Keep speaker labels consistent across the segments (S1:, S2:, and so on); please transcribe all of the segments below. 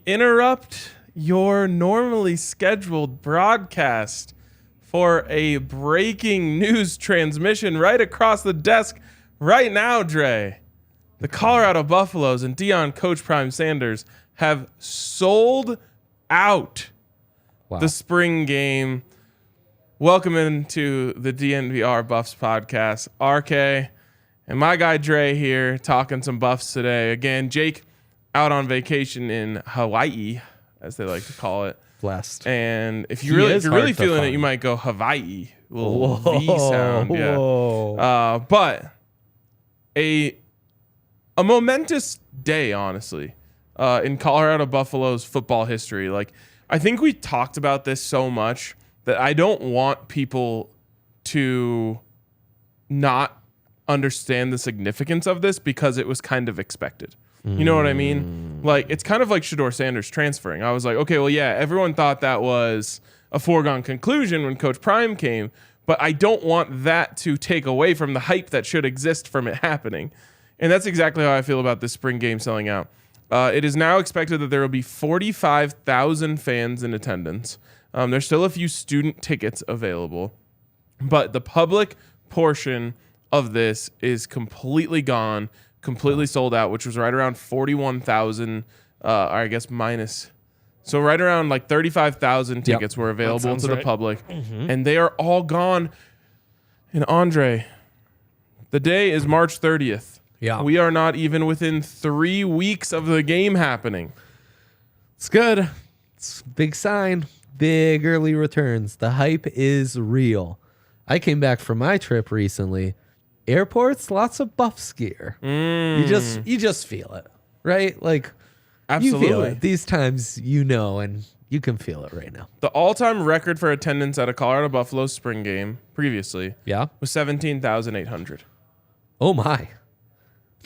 S1: interrupt your normally scheduled broadcast for a breaking news transmission right across the desk right now, Dre. The Colorado Buffaloes and Deion Coach Prime Sanders have sold out the spring game. Welcome into the DNVR Buffs Podcast. RK and my guy Dre here talking some Buffs today. Again, Jake out on vacation in Hawaii, as they like to call it.
S2: Blessed.
S1: And if you're really feeling it, you might go Hawaii. A little V sound. Yeah. But a momentous day, honestly, in Colorado Buffaloes football history. Like, I think we talked about this so much that I don't want people to not understand the significance of this because it was kind of expected. You know what I mean? Like, it's kind of like Shedeur Sanders transferring. I was like, okay, well, yeah, everyone thought that was a foregone conclusion when Coach Prime came, but I don't want that to take away from the hype that should exist from it happening. And that's exactly how I feel about this spring game selling out. It is now expected that there will be 45,000 fans in attendance. There's still a few student tickets available, but the public portion of this is completely gone, completely sold out, which was right around 41,000, or I guess minus. So right around like 35,000 tickets were available to the public, and they are all gone. And Andre, the day is March 30th.
S2: Yeah.
S1: We are not even within 3 weeks of the game happening.
S2: It's good. It's a big sign. Big early returns. The hype is real. I came back from my trip recently. Airports, lots of Buffs gear. You just feel it, right? Like,
S1: absolutely.
S2: You feel it. These times, and you can feel it right now.
S1: The all-time record for attendance at a Colorado Buffaloes spring game previously was 17,800.
S2: Oh, my.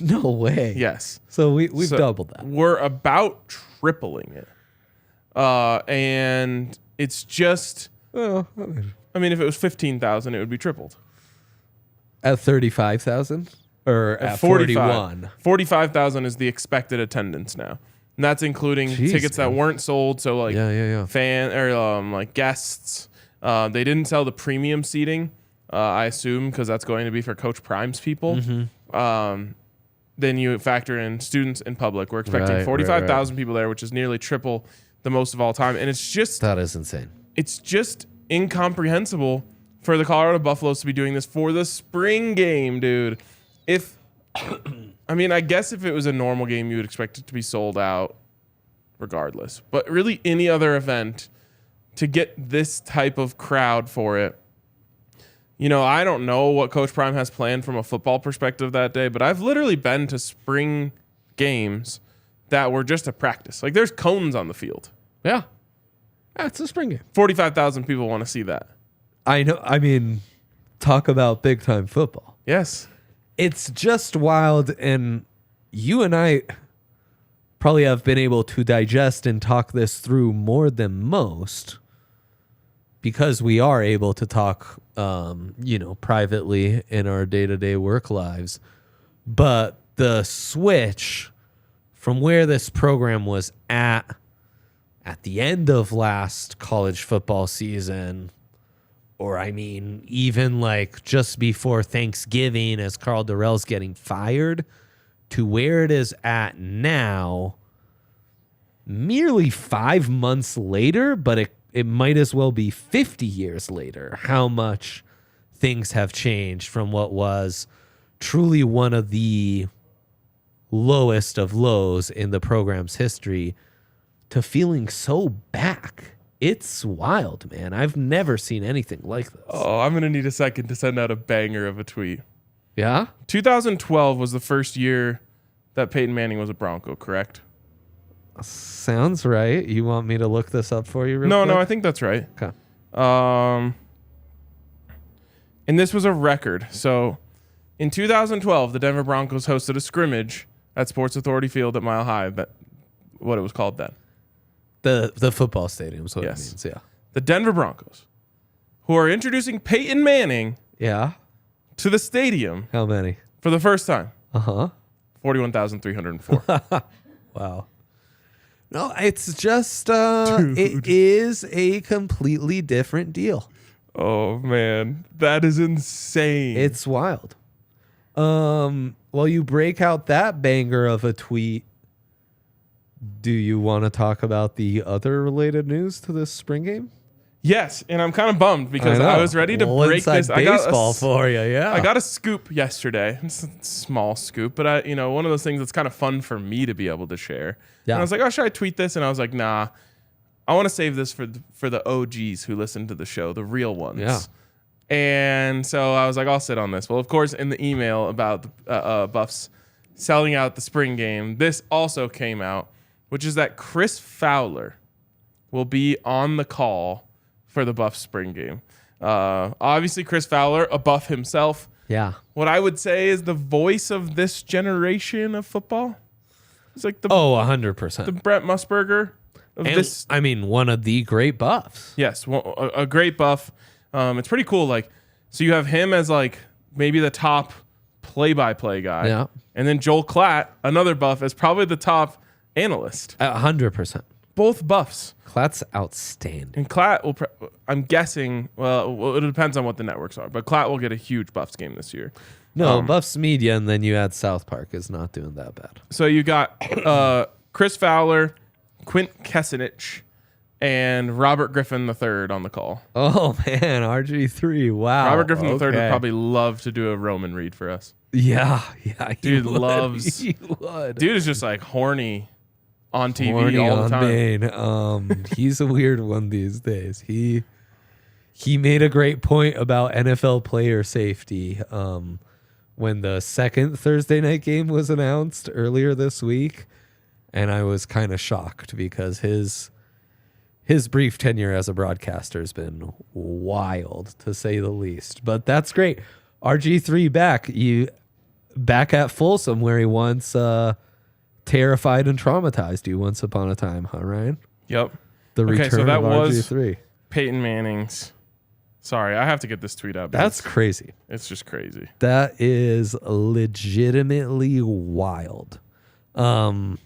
S2: No way.
S1: Yes.
S2: So we've doubled that.
S1: We're about tripling it. And it's just, I mean, if it was 15,000, it would be tripled.
S2: At 35,000 or at 41?
S1: 45,000 is the expected attendance now. And that's including tickets that weren't sold. So like fan or like guests. They didn't sell the premium seating, I assume, because that's going to be for Coach Prime's people. Then you factor in students and public. We're expecting 45,000 people there, which is nearly triple the most of all time. And it's just...
S2: That is insane.
S1: It's just incomprehensible for the Colorado Buffaloes to be doing this for the spring game, dude. I guess if it was a normal game, you would expect it to be sold out regardless. But really any other event, to get this type of crowd for it, I don't know what Coach Prime has planned from a football perspective that day, but I've literally been to spring games that were just a practice. Like, there's cones on the field.
S2: Yeah. It's a spring game.
S1: 45,000 people want to see that.
S2: I know. I mean, talk about big time football.
S1: Yes.
S2: It's just wild. And you and I probably have been able to digest and talk this through more than most because we are able to talk, privately in our day-to-day work lives. But the switch from where this program was at the end of last college football season, or even like just before Thanksgiving as Carl Durrell's getting fired, to where it is at now, merely 5 months later, but it might as well be 50 years later, how much things have changed from what was truly one of the lowest of lows in the program's history to feeling so back. It's wild, man. I've never seen anything like this.
S1: Oh, I'm going to need a second to send out a banger of a tweet.
S2: Yeah?
S1: 2012 was the first year that Peyton Manning was a Bronco, correct?
S2: Sounds right. You want me to look this up for you real quick?
S1: No, I think that's right.
S2: Okay.
S1: And this was a record. So in 2012, the Denver Broncos hosted a scrimmage at Sports Authority Field at Mile High, but what it was called then.
S2: The football stadium is what it means, yeah.
S1: The Denver Broncos, who are introducing Peyton Manning to the stadium.
S2: How many?
S1: For the first time.
S2: 41,304.
S1: 41,304.
S2: Wow. No, it's just it is a completely different deal.
S1: Oh man, that is insane.
S2: It's wild. While you break out that banger of a tweet, do you want to talk about the other related news to this spring game?
S1: Yes, and I'm kind of bummed because I was ready to break this.
S2: I got baseball for you, yeah.
S1: I got a scoop yesterday. It's a small scoop, but one of those things that's kind of fun for me to be able to share. Yeah. And I was like, oh, should I tweet this? And I was like, nah, I want to save this for the OGs who listen to the show, the real ones.
S2: Yeah.
S1: And so I was like, I'll sit on this. Well, of course, in the email about the Buffs selling out the spring game, this also came out, which is that Chris Fowler will be on the call for the Buffs spring game. Obviously, Chris Fowler, a Buff himself.
S2: Yeah.
S1: What I would say is the voice of this generation of football. It's like
S2: 100%.
S1: The Brett Musburger of this.
S2: I mean, one of the great Buffs.
S1: Yes, a great Buff. It's pretty cool. Like, so you have him as like maybe the top play-by-play guy.
S2: Yeah.
S1: And then Joel Klatt, another Buff, as probably the top analyst.
S2: 100%.
S1: Both Buffs.
S2: Klatt's outstanding.
S1: And Klatt will, I'm guessing, well, it depends on what the networks are, but Klatt will get a huge Buffs game this year.
S2: No, Buffs Media, and then you add South Park is not doing that bad.
S1: So you got Chris Fowler, Quint Kessenich, and Robert Griffin III on the call.
S2: Oh, man, RG3, wow.
S1: Robert Griffin III would probably love to do a Roman read for us.
S2: Yeah.
S1: Dude loves.
S2: He would.
S1: Dude is just like horny on TV all the time.
S2: Payne. He's a weird one these days. He made a great point about NFL player safety when the second Thursday night game was announced earlier this week, and I was kind of shocked because his brief tenure as a broadcaster has been wild, to say the least. But that's great. RG3 back at Folsom, where he once terrified and traumatized you once upon a time, huh, Ryan?
S1: Yep.
S2: The return of RG3.
S1: Peyton Manning's. Sorry, I have to get this tweet out.
S2: That's crazy.
S1: It's just crazy.
S2: That is legitimately wild. And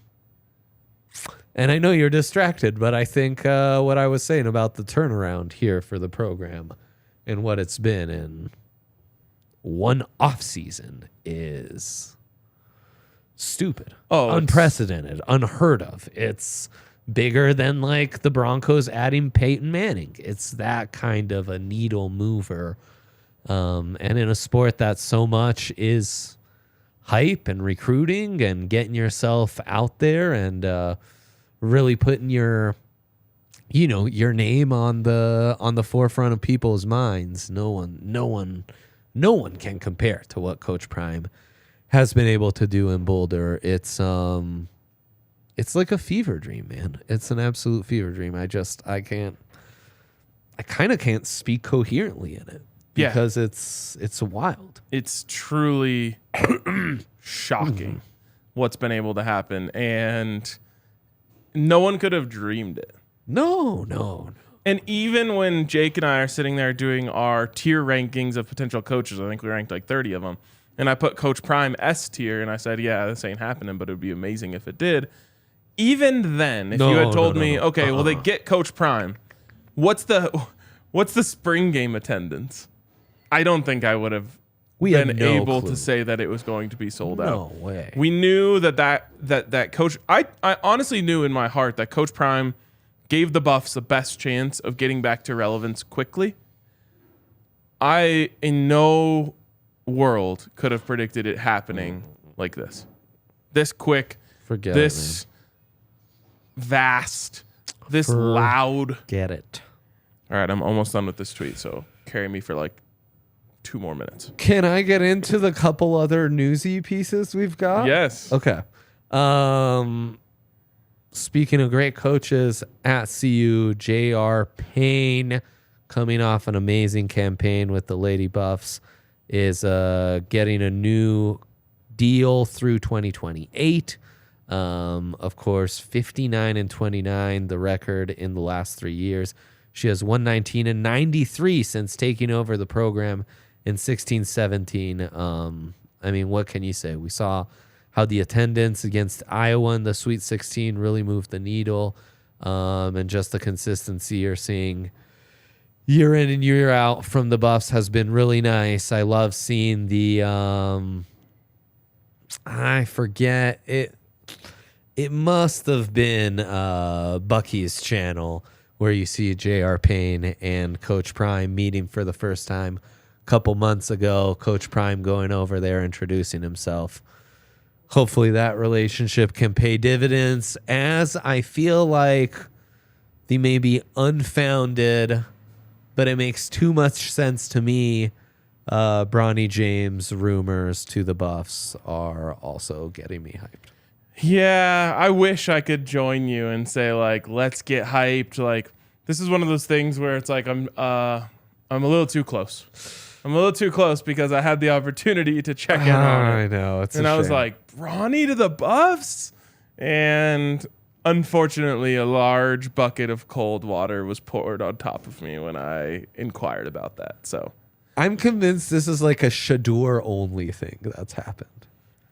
S2: I know you're distracted, but I think what I was saying about the turnaround here for the program and what it's been in one off season is stupid, unprecedented, unheard of. It's bigger than like the Broncos adding Peyton Manning. It's that kind of a needle mover. And in a sport that so much is hype and recruiting and getting yourself out there and really putting your name on the forefront of people's minds. No one can compare to what Coach Prime has been able to do in Boulder. It's like a fever dream, man. It's an absolute fever dream. I kind of can't speak coherently in it because it's wild.
S1: It's truly shocking what's been able to happen, and no one could have dreamed it.
S2: No.
S1: And even when Jake and I are sitting there doing our tier rankings of potential coaches, I think we ranked like 30 of them. And I put Coach Prime S tier, and I said, yeah, this ain't happening, but it would be amazing if it did. Even then, if you had told me, okay, well, they get Coach Prime, what's the spring game attendance? I don't think I would have been able to say that it was going to be sold out.
S2: No way.
S1: We knew that Coach, I honestly knew in my heart that Coach Prime gave the Buffs the best chance of getting back to relevance quickly. I, in no world, could have predicted it happening like this. This quick, this vast, this loud.
S2: Get it.
S1: All right, I'm almost done with this tweet, so carry me for like 2 more minutes.
S2: Can I get into the couple other newsy pieces we've got?
S1: Yes.
S2: Okay. Speaking of great coaches at CU, J.R. Payne, coming off an amazing campaign with the Lady Buffs, is getting a new deal through 2028. Of course, 59-29, the record in the last 3 years. She has 119-93 since taking over the program in 16-17. I mean, what can you say? We saw how the attendance against Iowa in the Sweet 16 really moved the needle, and just the consistency you're seeing year in and year out from the Buffs has been really nice. I love seeing the I forget it. It must have been Bucky's channel where you see J.R. Payne and Coach Prime meeting for the first time a couple months ago. Coach Prime going over there, introducing himself. Hopefully that relationship can pay dividends, as I feel like the maybe unfounded, but it makes too much sense to me, Bronny James rumors to the Buffs are also getting me hyped.
S1: Yeah, I wish I could join you and say, like, let's get hyped. Like, this is one of those things where it's like I'm a little too close. I'm a little too close because I had the opportunity to check in on it.
S2: I know.
S1: I was like, Bronny to the Buffs? And unfortunately, a large bucket of cold water was poured on top of me when I inquired about that. So
S2: I'm convinced this is like a Shador only thing that's happened.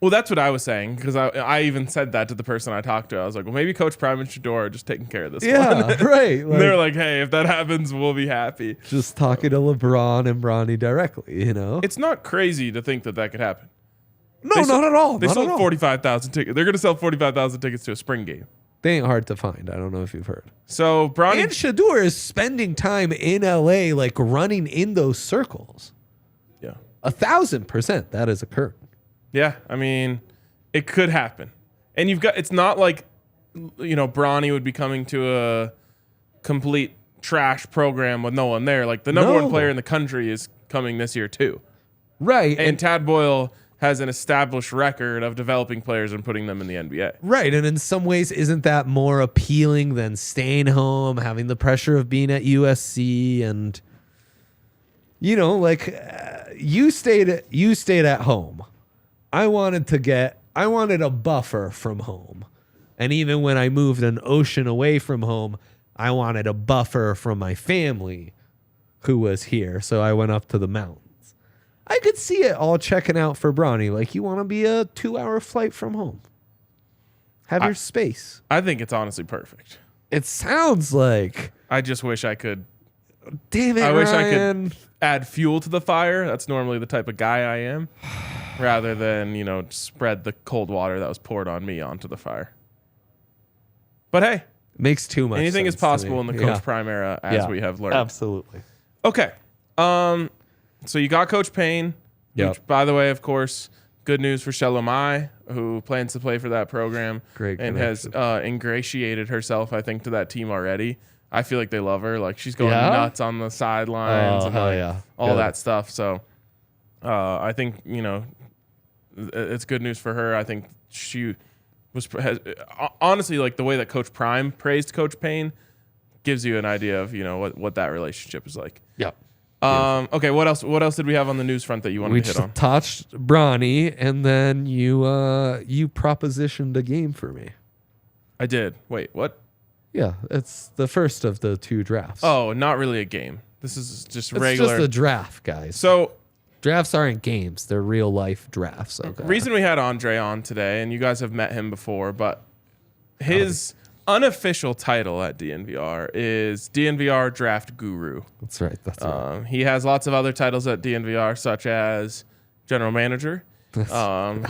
S1: Well, that's what I was saying, because I even said that to the person I talked to. I was like, well, maybe Coach Prime and Shador are just taking care of this one.
S2: Yeah, right.
S1: And they're like, hey, if that happens, we'll be happy.
S2: Just talking to LeBron and Bronny directly, you know?
S1: It's not crazy to think that could happen.
S2: No, not at all.
S1: They sold 45,000 tickets. They're going to sell 45,000 tickets to a spring game.
S2: They ain't hard to find. I don't know if you've heard.
S1: So Bronny
S2: and Shador is spending time in LA, like running in those circles.
S1: Yeah.
S2: 1,000% that is occurring.
S1: Yeah, I mean, it could happen. And it's not like, Bronny would be coming to a complete trash program with no one there. Like, the number one player in the country is coming this year too.
S2: Right.
S1: And Tad Boyle has an established record of developing players and putting them in the NBA.
S2: Right. And in some ways, isn't that more appealing than staying home, having the pressure of being at USC and, you stayed at home. I wanted a buffer from home. And even when I moved an ocean away from home, I wanted a buffer from my family who was here. So I went up to the mountains. I could see it all checking out for Bronny. Like, you want to be a 2-hour flight from home. Have your space.
S1: I think it's honestly perfect.
S2: It sounds like.
S1: I just wish I could.
S2: Damn it,
S1: I wish
S2: Ryan.
S1: I could add fuel to the fire. That's normally the type of guy I am. Rather than, spread the cold water that was poured on me onto the fire. But hey.
S2: Makes too much
S1: anything
S2: sense
S1: is possible in the Coach Prime era, as we have learned.
S2: Absolutely.
S1: Okay. So you got Coach Payne.
S2: Yep.
S1: Which, by the way, of course, good news for Shalomai, who plans to play for that program.
S2: Great
S1: and has ingratiated herself, I think, to that team already. I feel like they love her. Like, she's going nuts on the sidelines and all that stuff. So I think, it's good news for her. I think she honestly, like, the way that Coach Prime praised Coach Payne gives you an idea of, what that relationship is like.
S2: Yep.
S1: Okay, what else did we have on the news front that you wanted to hit on?
S2: We just touched Bronny, and then you propositioned a game for me.
S1: I did. Wait, what?
S2: Yeah, it's the first of the 2 drafts.
S1: Oh, not really a game. This is just regular.
S2: It's just a draft, guys.
S1: So
S2: drafts aren't games; they're real life drafts. Okay.
S1: The reason we had Andre on today, and you guys have met him before, but his unofficial title at DNVR is DNVR Draft Guru.
S2: That's right. That's right.
S1: He has lots of other titles at DNVR, such as General Manager,
S2: That's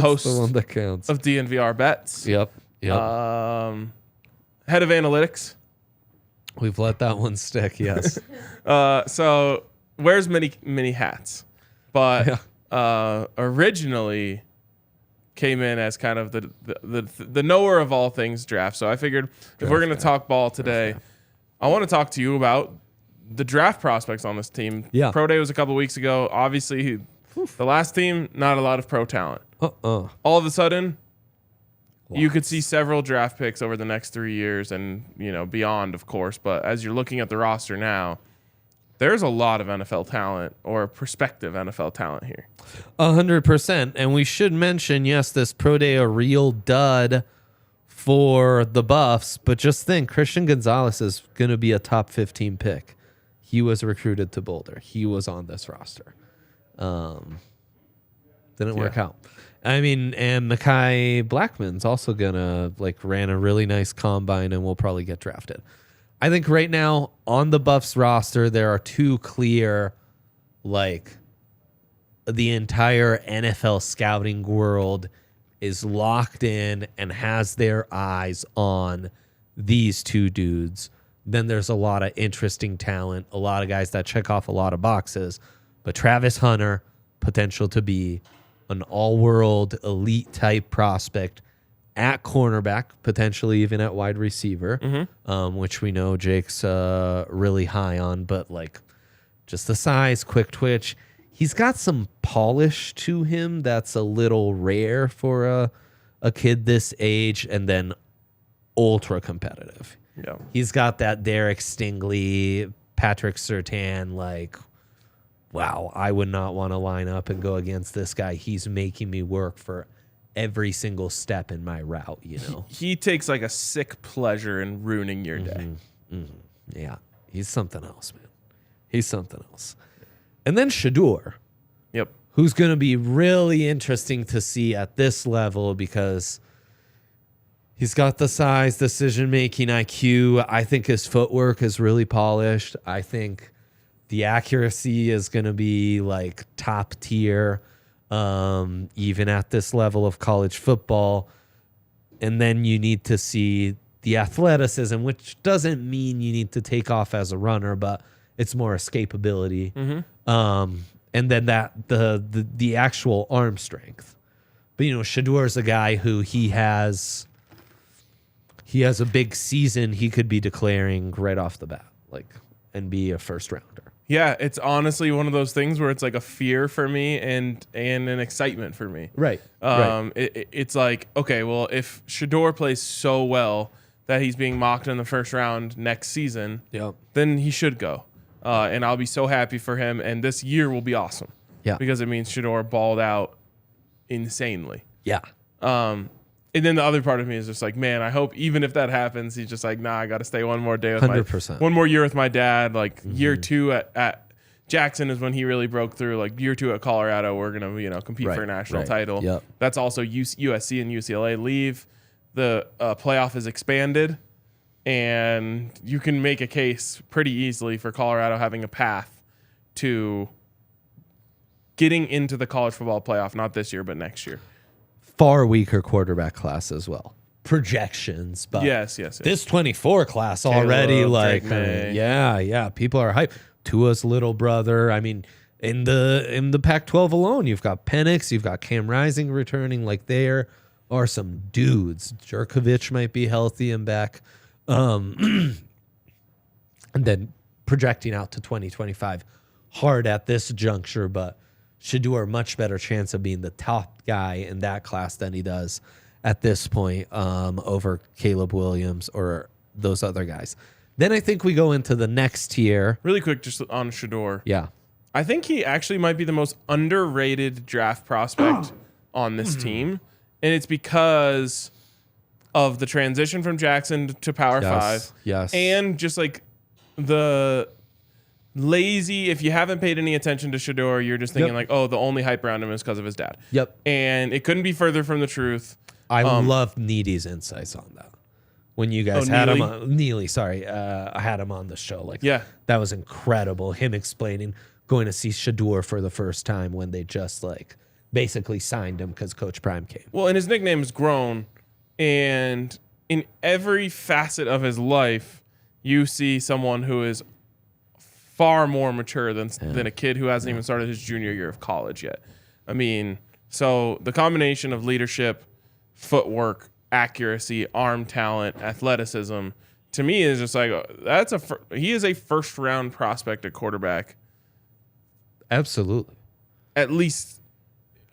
S1: host
S2: the one that counts.
S1: of DNVR Bets.
S2: Yep.
S1: Head of Analytics.
S2: We've let that one stick, yes.
S1: So wears many hats, but originally came in as kind of the knower of all things draft. So I figured if we're going to talk ball today, I want to talk to you about the draft prospects on this team.
S2: Yeah.
S1: Pro Day was a couple weeks ago. Obviously, the last team, not a lot of pro talent. All of a sudden, you could see several draft picks over the next 3 years and, beyond, of course. But as you're looking at the roster now, there's a lot of NFL talent or prospective NFL talent here.
S2: 100%. And we should mention, yes, this Pro Day, a real dud for the Buffs. But just think, Christian Gonzalez is going to be a top 15 pick. He was recruited to Boulder. He was on this roster. Didn't work out. I mean, and Mekhi Blackman's also gonna ran a really nice combine and will probably get drafted. I think right now on the Buffs roster there are two clear, the entire NFL scouting world is locked in and has their eyes on these two dudes. Then there's a lot of interesting talent, a lot of guys that check off a lot of boxes. But Travis Hunter, potential to be an all-world elite type prospect at cornerback, potentially even at wide receiver, which we know Jake's really high on. But just the size, quick twitch. He's got some polish to him that's a little rare for a kid this age, and then ultra competitive.
S1: Yeah.
S2: He's got that Derek Stingley, Patrick Surtain, wow, I would not want to line up and go against this guy. He's making me work for every single step in my route,
S1: He takes a sick pleasure in ruining your day.
S2: Yeah, he's something else, man. He's something else. And then Shedeur.
S1: Yep.
S2: Who's going to be really interesting to see at this level because he's got the size, decision-making IQ. I think his footwork is really polished. I think the accuracy is going to be top tier, even at this level of college football. And then you need to see the athleticism, which doesn't mean you need to take off as a runner, but it's more escapability. And then the actual arm strength. But Shedeur is a guy who he has a big season he could be declaring right off the bat, and be a first rounder.
S1: Yeah, it's honestly one of those things where it's a fear for me and an excitement for me.
S2: Right.
S1: It's okay, well, if Shedeur plays so well that he's being mocked in the first round next season, then he should go. And I'll be so happy for him. And this year will be awesome.
S2: Yeah.
S1: Because it means Shedeur balled out insanely.
S2: Yeah.
S1: And then the other part of me is just man, I hope even if that happens, he's just nah, I got to stay one more day with
S2: 100%.
S1: one more year with my dad. Year 2 at Jackson is when he really broke through. Year 2 at Colorado, we're gonna compete for a national title.
S2: Yep.
S1: That's also USC and UCLA leave. The playoff is expanded. And you can make a case pretty easily for Colorado having a path to getting into the college football playoff, not this year, but next year.
S2: Far weaker quarterback class as well. Projections, but
S1: yes.
S2: This 24 class
S1: Caleb,
S2: already, people are hyped. Tua's little brother. I mean, in the Pac-12 alone, you've got Penix, you've got Cam Rising returning. There are some dudes. Jerkovich might be healthy and back. And then projecting out to 2025, hard at this juncture, but Shedeur much better chance of being the top guy in that class than he does at this point over Caleb Williams or those other guys. Then I think we go into the next tier.
S1: Really quick, just on Shedeur.
S2: Yeah.
S1: I think he actually might be the most underrated draft prospect on this team. And it's because of the transition from Jackson to Power 5.
S2: Yes.
S1: And just the lazy, if you haven't paid any attention to Shedeur, you're just thinking the only hype around him is because of his dad.
S2: Yep.
S1: And it couldn't be further from the truth.
S2: I love Needy's insights on that. When you guys had him on, Neely, sorry, I had him on the show. That was incredible. Him explaining going to see Shedeur for the first time when they just basically signed him because Coach Prime came.
S1: Well, and his nickname is Grown. And in every facet of his life, you see someone who is far more mature than a kid who hasn't even started his junior year of college yet. I mean, so the combination of leadership, footwork, accuracy, arm talent, athleticism, to me is just he is a first round prospect at quarterback.
S2: Absolutely.
S1: At least,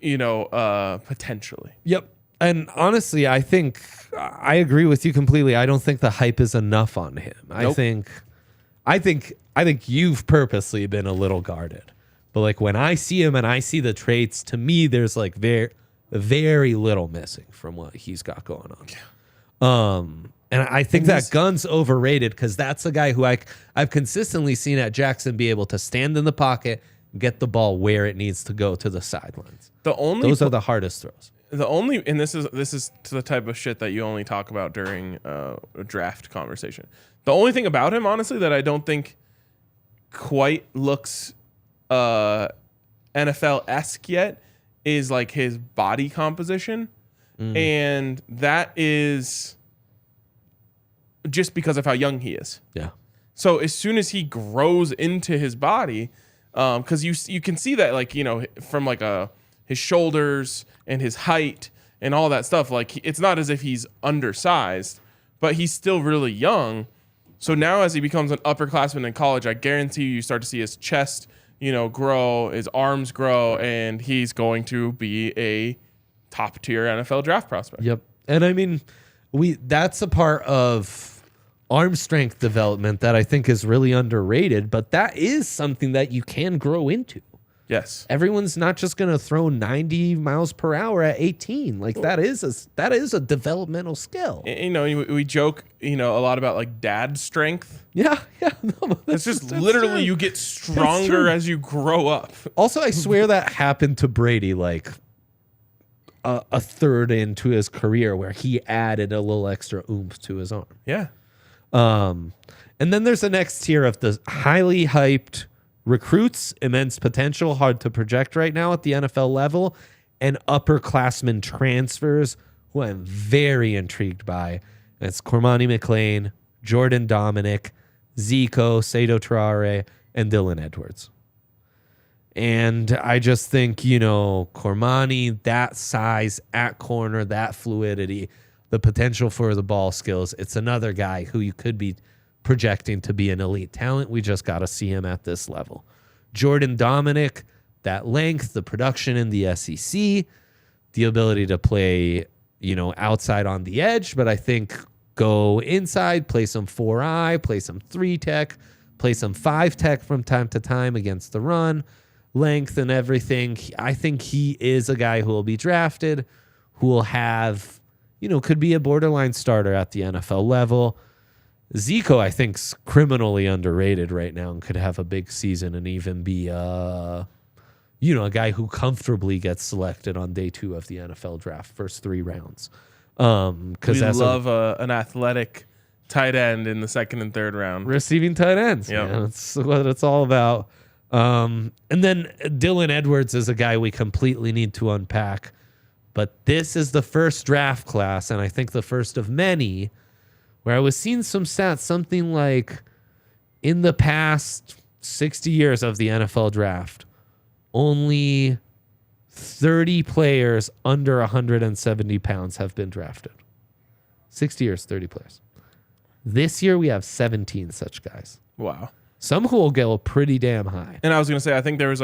S1: potentially.
S2: Yep. And honestly, I think I agree with you completely. I don't think the hype is enough on him.
S1: Nope.
S2: I think you've purposely been a little guarded. But when I see him and I see the traits, to me, there's very, very little missing from what he's got going on. And I think that gun's overrated because that's a guy who I've consistently seen at Jackson be able to stand in the pocket, get the ball where it needs to go to the sidelines.
S1: Those
S2: are the hardest throws.
S1: And this is the type of shit that you only talk about during a draft conversation. The only thing about him, honestly, that I don't think quite looks NFL-esque yet is like his body composition. And that is just because of how young he is.
S2: Yeah.
S1: So as soon as he grows into his body, because you can see that, like, you know, from like his shoulders and his height and all that stuff, like it's not as if he's undersized, but he's still really young. So now as he becomes an upperclassman in college, I guarantee you start to see his chest, you know, grow, his arms grow, and he's going to be a top tier NFL draft prospect.
S2: Yep. And I mean, that's a part of arm strength development that I think is really underrated, but that is something that you can grow into.
S1: Yes.
S2: Everyone's not just going to throw 90 miles per hour at 18. Like that is a developmental skill.
S1: You know, we joke, you know, a lot about like dad strength.
S2: Yeah. No,
S1: it's just literally true. You get stronger as you grow up.
S2: Also, I swear that happened to Brady like a third into his career where he added a little extra oomph to his arm.
S1: Yeah.
S2: And then there's the next tier of the highly hyped recruits, immense potential, hard to project right now at the NFL level, and upperclassmen transfers who I'm very intrigued by. And it's Cormani McLean, Jordan Dominic, Zico, Sado Traore, and Dylan Edwards. And I just think, you know, Cormani, that size at corner, that fluidity, the potential for the ball skills, it's another guy who you could be projecting to be an elite talent. We just got to see him at this level. Jordan Dominic, that length, the production in the SEC, the ability to play, you know, outside on the edge, but I think go inside, play some 4-eye, play some 3-tech, play some 5-tech from time to time against the run, length and everything. I think he is a guy who will be drafted, who will have, you know, could be a borderline starter at the NFL level. Zico, I think, is criminally underrated right now and could have a big season and even be, you know, a guy who comfortably gets selected on day 2 of the NFL draft, first 3 rounds.
S1: We love an athletic tight end in the 2nd and 3rd round.
S2: Receiving tight ends. Yeah, that's what it's all about. And then Dylan Edwards is a guy we completely need to unpack. But this is the first draft class, and I think the first of many, where I was seeing some stats, something like in the past 60 years of the NFL draft, only 30 players under 170 pounds have been drafted. 60 years, 30 players. This year, we have 17 such guys.
S1: Wow.
S2: Some who will go pretty damn high.
S1: And I was going to say, I think there was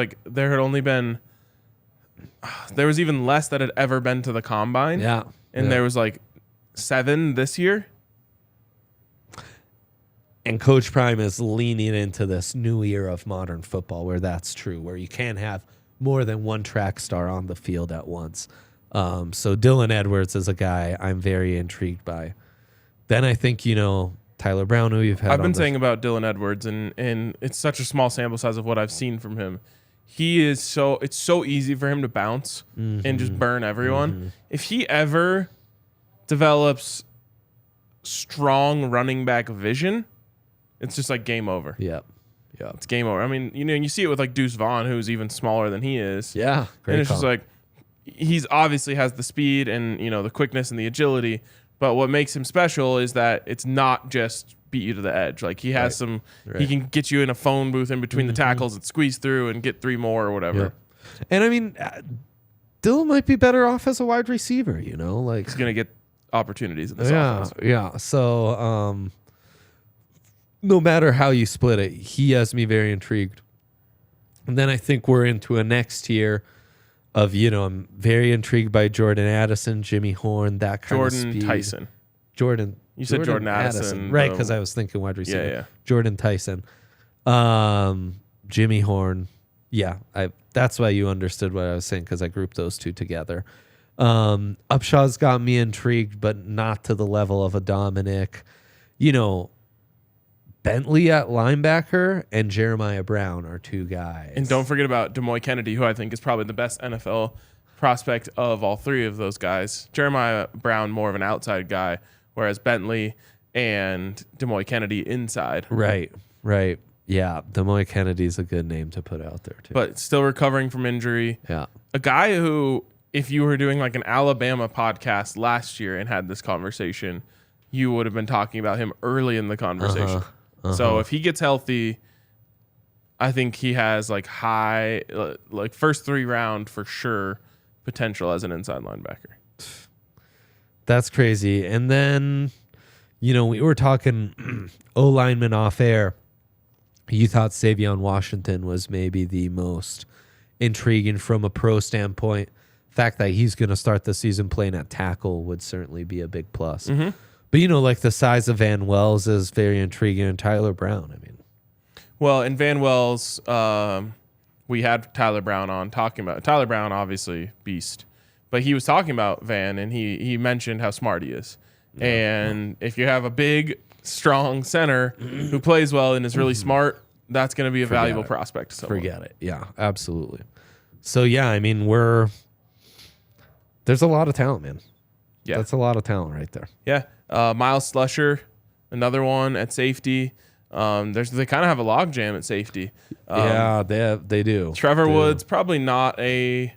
S1: even less that had ever been to the combine.
S2: Yeah.
S1: And there was like 7 this year.
S2: And Coach Prime is leaning into this new era of modern football where that's true, where you can't have more than one track star on the field at once. So Dylan Edwards is a guy I'm very intrigued by. Then I think, you know, Tyler Brown, who you've had.
S1: I've been saying about Dylan Edwards, and it's such a small sample size of what I've seen from him. It's so easy for him to bounce and just burn everyone. Mm-hmm. If he ever develops strong running back vision, it's just like game over.
S2: Yep.
S1: It's game over. I mean, you know, you see it with like Deuce Vaughn, who's even smaller than he is.
S2: Yeah.
S1: And it's just like, he's obviously has the speed and, you know, the quickness and the agility, but what makes him special is that it's not just beat you to the edge. Like he has he can get you in a phone booth in between the tackles and squeeze through and get 3 more or whatever.
S2: Yep. And I mean, Dylan might be better off as a wide receiver, you know, like
S1: he's going to get opportunities in this offense.
S2: Yeah. So, no matter how you split it, he has me very intrigued. And then I think we're into a next tier of, you know, I'm very intrigued by Jordan Addison, Jimmy Horn, that kind of speed.
S1: You said Jordan Addison.
S2: Right, because I was thinking wide receiver.
S1: Yeah.
S2: Jordan Tyson. Jimmy Horn. Yeah, that's why you understood what I was saying, because I grouped those two together. Upshaw's got me intrigued, but not to the level of a Dominic. You know, Bentley at linebacker and Jeremiah Brown are two guys.
S1: And don't forget about Demoy Kennedy, who I think is probably the best NFL prospect of all three of those guys. Jeremiah Brown, more of an outside guy, whereas Bentley and Demoy Kennedy inside.
S2: Right. Yeah, Demoy Kennedy's a good name to put out there, too.
S1: But still recovering from injury.
S2: Yeah.
S1: A guy who, if you were doing like an Alabama podcast last year and had this conversation, you would have been talking about him early in the conversation. So if he gets healthy, I think he has like high, like first 3 round for sure potential as an inside linebacker.
S2: That's crazy. And then, we were talking O-lineman off air. You thought Savion Washington was maybe the most intriguing from a pro standpoint. The fact that he's going to start the season playing at tackle would certainly be a big plus. Mm-hmm. But, like the size of Van Wells is very intriguing, and Tyler Brown,
S1: Well, in Van Wells, we had Tyler Brown on talking about Tyler Brown, obviously beast, but he was talking about Van, and he mentioned how smart he is. And if you have a big, strong center who plays well and is really smart, that's going to be a valuable prospect.
S2: Forget it. Yeah, absolutely. So, yeah, there's a lot of talent, man. Yeah. That's a lot of talent right there.
S1: Yeah. Miles Slusher, another one at safety. They kind of have a logjam at safety.
S2: Yeah, they do.
S1: Trevor Woods, probably not a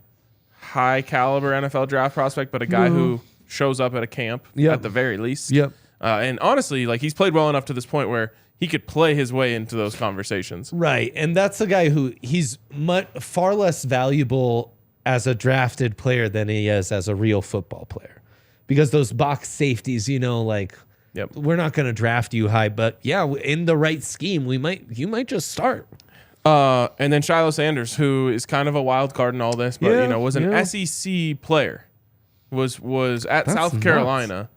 S1: high caliber NFL draft prospect, but a guy who shows up at a camp at the very least.
S2: Yep.
S1: And honestly, he's played well enough to this point where he could play his way into those conversations.
S2: Right. And that's the guy who he's far less valuable as a drafted player than he is as a real football player. Because those box safeties, we're not going to draft you high, but in the right scheme, you might just start.
S1: And then Shiloh Sanders, who is kind of a wild card in all this, but was an SEC player, was at that's South Carolina, nuts.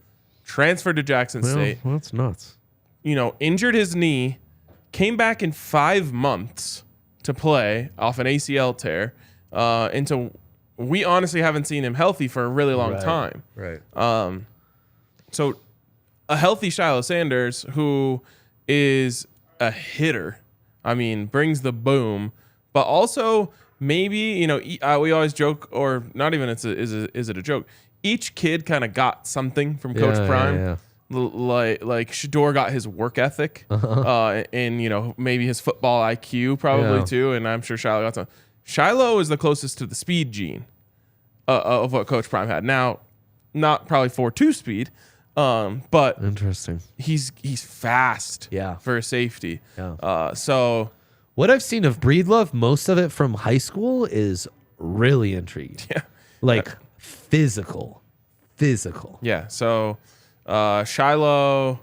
S1: Transferred to Jackson State.
S2: That's nuts.
S1: Injured his knee, came back in 5 months to play off an ACL tear, and so we honestly haven't seen him healthy for a really long time.
S2: Right.
S1: So a healthy Shiloh Sanders, who is a hitter, brings the boom, but also maybe, we always joke, or not even is it a joke? Each kid kind of got something from Coach Prime. Yeah. Like Shador got his work ethic, and maybe his football IQ probably too, and I'm sure Shiloh got some. Shiloh is the closest to the speed gene of what Coach Prime had. Now, not probably 4.2 speed, but
S2: interesting.
S1: He's fast, for a safety. Yeah. So
S2: what I've seen of Breedlove, most of it from high school, is really intriguing. Yeah, physical.
S1: Yeah. So Shiloh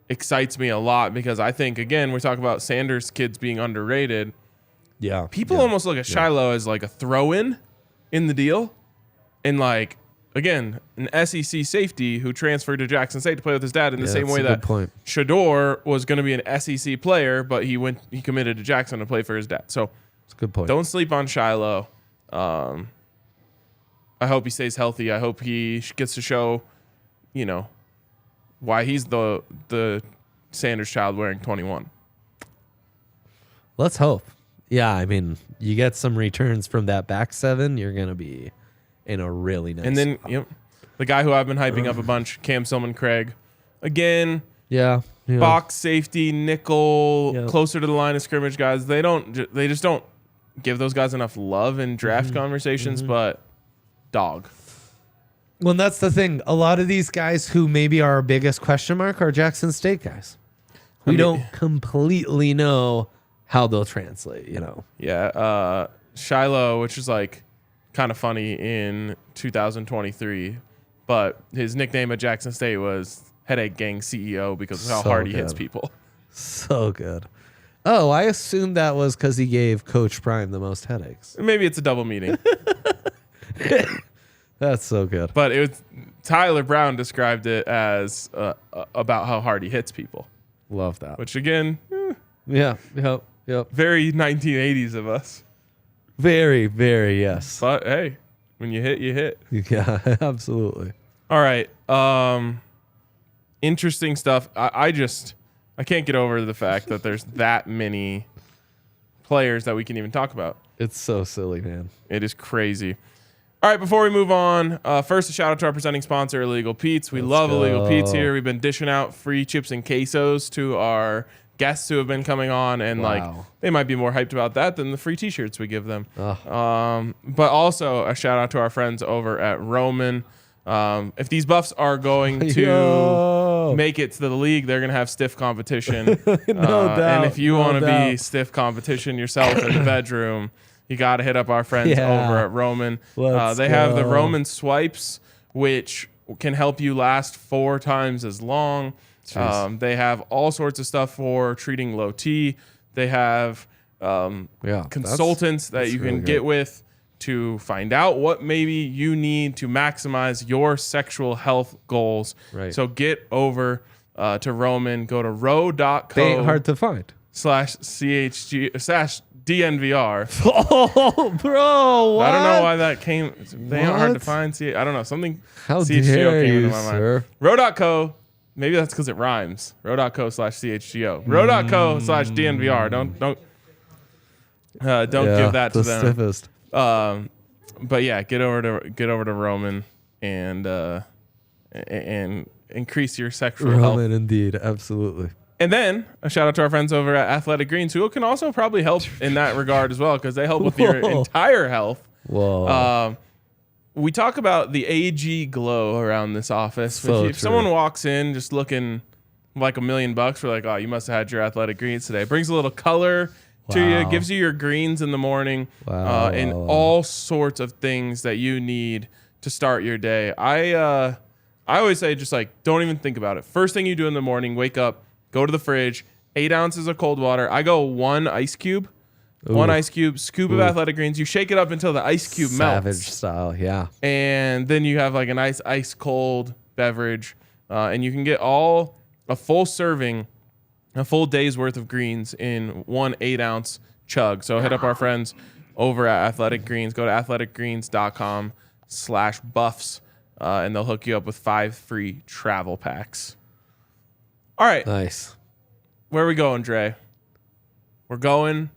S1: excites me a lot because I think, again, we're talking about Sanders kids being underrated.
S2: Yeah.
S1: People almost look at Shiloh as like a throw-in in the deal. And again, an SEC safety who transferred to Jackson State to play with his dad in the same way that Shador was going to be an SEC player, but he committed to Jackson to play for his dad. So
S2: that's a good point.
S1: Don't sleep on Shiloh. I hope he stays healthy. I hope he gets to show, why he's the Sanders child wearing 21.
S2: Let's hope. Yeah, you get some returns from that back seven, you're going to be in a really nice
S1: And then, the guy who I've been hyping up a bunch, Cam Silman-Craig. Again, box safety, nickel, closer to the line of scrimmage guys. They just don't give those guys enough love in draft conversations, but dog.
S2: Well, that's the thing. A lot of these guys who maybe are our biggest question mark are Jackson State guys. We don't completely know how they'll translate,
S1: Yeah. Shiloh, which is kind of funny in 2023, but his nickname at Jackson State was Headache Gang CEO because of how hard he hits people.
S2: So good. Oh, I assumed that was because he gave Coach Prime the most headaches.
S1: Maybe it's a double meaning.
S2: That's so good.
S1: But Tyler Brown described it as about how hard he hits people.
S2: Love that.
S1: Which again,
S2: yep.
S1: Very 1980s of us.
S2: Very, very, yes.
S1: But hey, when you hit, you hit.
S2: Yeah, absolutely.
S1: All right. Interesting stuff. I can't get over the fact that there's that many players that we can even talk about.
S2: It's so silly, man.
S1: It is crazy. All right, before we move on, first a shout out to our presenting sponsor, Illegal Pete's. We love Illegal Pete's here. We've been dishing out free chips and quesos to our guests who have been coming on, and they might be more hyped about that than the free t-shirts we give them. But also a shout out to our friends over at Roman. If these Buffs are going to make it to the league, they're going to have stiff competition.
S2: No doubt.
S1: And if you want to be stiff competition yourself in the bedroom, you got to hit up our friends over at Roman. They have the Roman swipes, which can help you last 4 times as long. They have all sorts of stuff for treating low T. They have consultants that you can get with to find out what maybe you need to maximize your sexual health goals. Right. So get over to Roman. Go to row.co.
S2: They ain't hard to find.
S1: /DNVR.
S2: Oh, bro. What?
S1: I don't know why that came. They ain't hard to find. I don't know. Something CHGO came into my mind. Row.co. Maybe that's because it rhymes. Row.co/CHGO. Row.co/DNVR. Don't give that to them.
S2: Stiffest.
S1: But yeah, get over to Roman and increase your sexual health.
S2: Roman, indeed, absolutely.
S1: And then a shout out to our friends over at Athletic Greens, who can also probably help in that regard as well, because they help with your entire health.
S2: Whoa.
S1: We talk about the AG glow around this office. If someone walks in just looking like $1 million, we're like, oh, you must have had your Athletic Greens today. It brings a little color to you, gives you your greens in the morning, and all sorts of things that you need to start your day. I always say, just like, don't even think about it. First thing you do in the morning, wake up, go to the fridge, 8 ounces of cold water. I go 1 ice cube. One ice cube, scoop of Athletic Greens. You shake it up until the ice cube melts.
S2: Savage style, yeah.
S1: And then you have like a nice ice cold beverage. And you can get a full serving, a full day's worth of greens in 1 8-ounce chug. So hit up our friends over at Athletic Greens. Go to athleticgreens.com/buffs, and they'll hook you up with 5 free travel packs. All right.
S2: Nice.
S1: Where are we going, Dre? We're going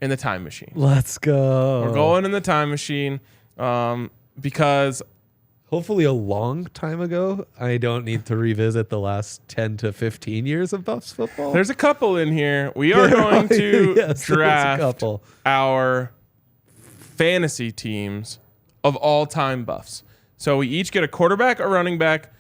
S1: in the time machine.
S2: Let's go.
S1: We're going in the time machine because
S2: hopefully a long time ago, I don't need to revisit the last 10 to 15 years of Buffs football.
S1: There's a couple in here. We are going to draft our fantasy teams of all-time Buffs. So we each get a quarterback, a running back,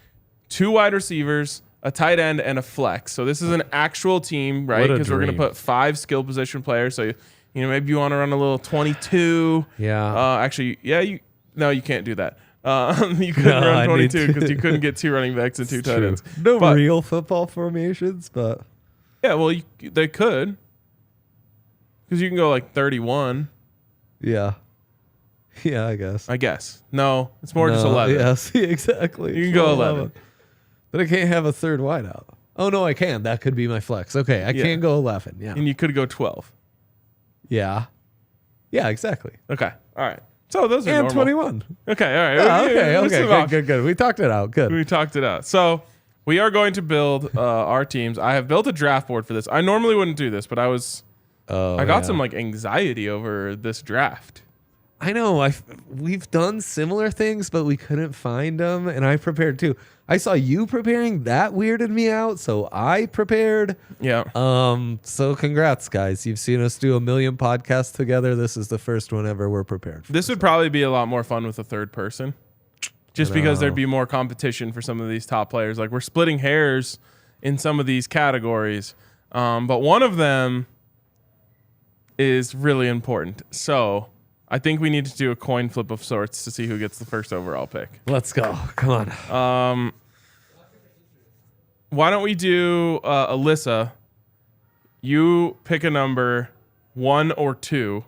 S1: 2 wide receivers, a tight end, and a flex. So this is an actual team, right? Because we're going to put 5 skill position players. So maybe you want to run a little 22.
S2: Yeah.
S1: Actually, you can't do that. You couldn't run 22 because you couldn't get 2 running backs and 2 tight ends.
S2: No real football formations, but
S1: yeah, well, they could, because you can go like 31.
S2: Yeah, I guess.
S1: No, it's more just 11.
S2: Yes, exactly.
S1: You can go 11.
S2: But I can't have a third wideout. Oh, no, I can. That could be my flex. Okay, I can't go 11. Yeah.
S1: And you could go 12.
S2: Yeah. Yeah, exactly.
S1: Okay. All right. So those are
S2: and
S1: normal.
S2: 21.
S1: Okay. All right.
S2: Okay. Good. We talked it out. Good.
S1: We talked it out. So we are going to build our teams. I have built a draft board for this. I normally wouldn't do this, but I got some like anxiety over this draft.
S2: I know. We've done similar things, but we couldn't find them, and I prepared too. I saw you preparing. That weirded me out, so I prepared.
S1: Yeah.
S2: So congrats, guys. You've seen us do 1 million podcasts together. This is the first one ever we're prepared for.
S1: This would probably be a lot more fun with a third person, just because there'd be more competition for some of these top players. Like, we're splitting hairs in some of these categories, but one of them is really important. So I think we need to do a coin flip of sorts to see who gets the first overall pick.
S2: Let's go. Come on.
S1: Why don't we do Alyssa? You pick a number, 1 or 2.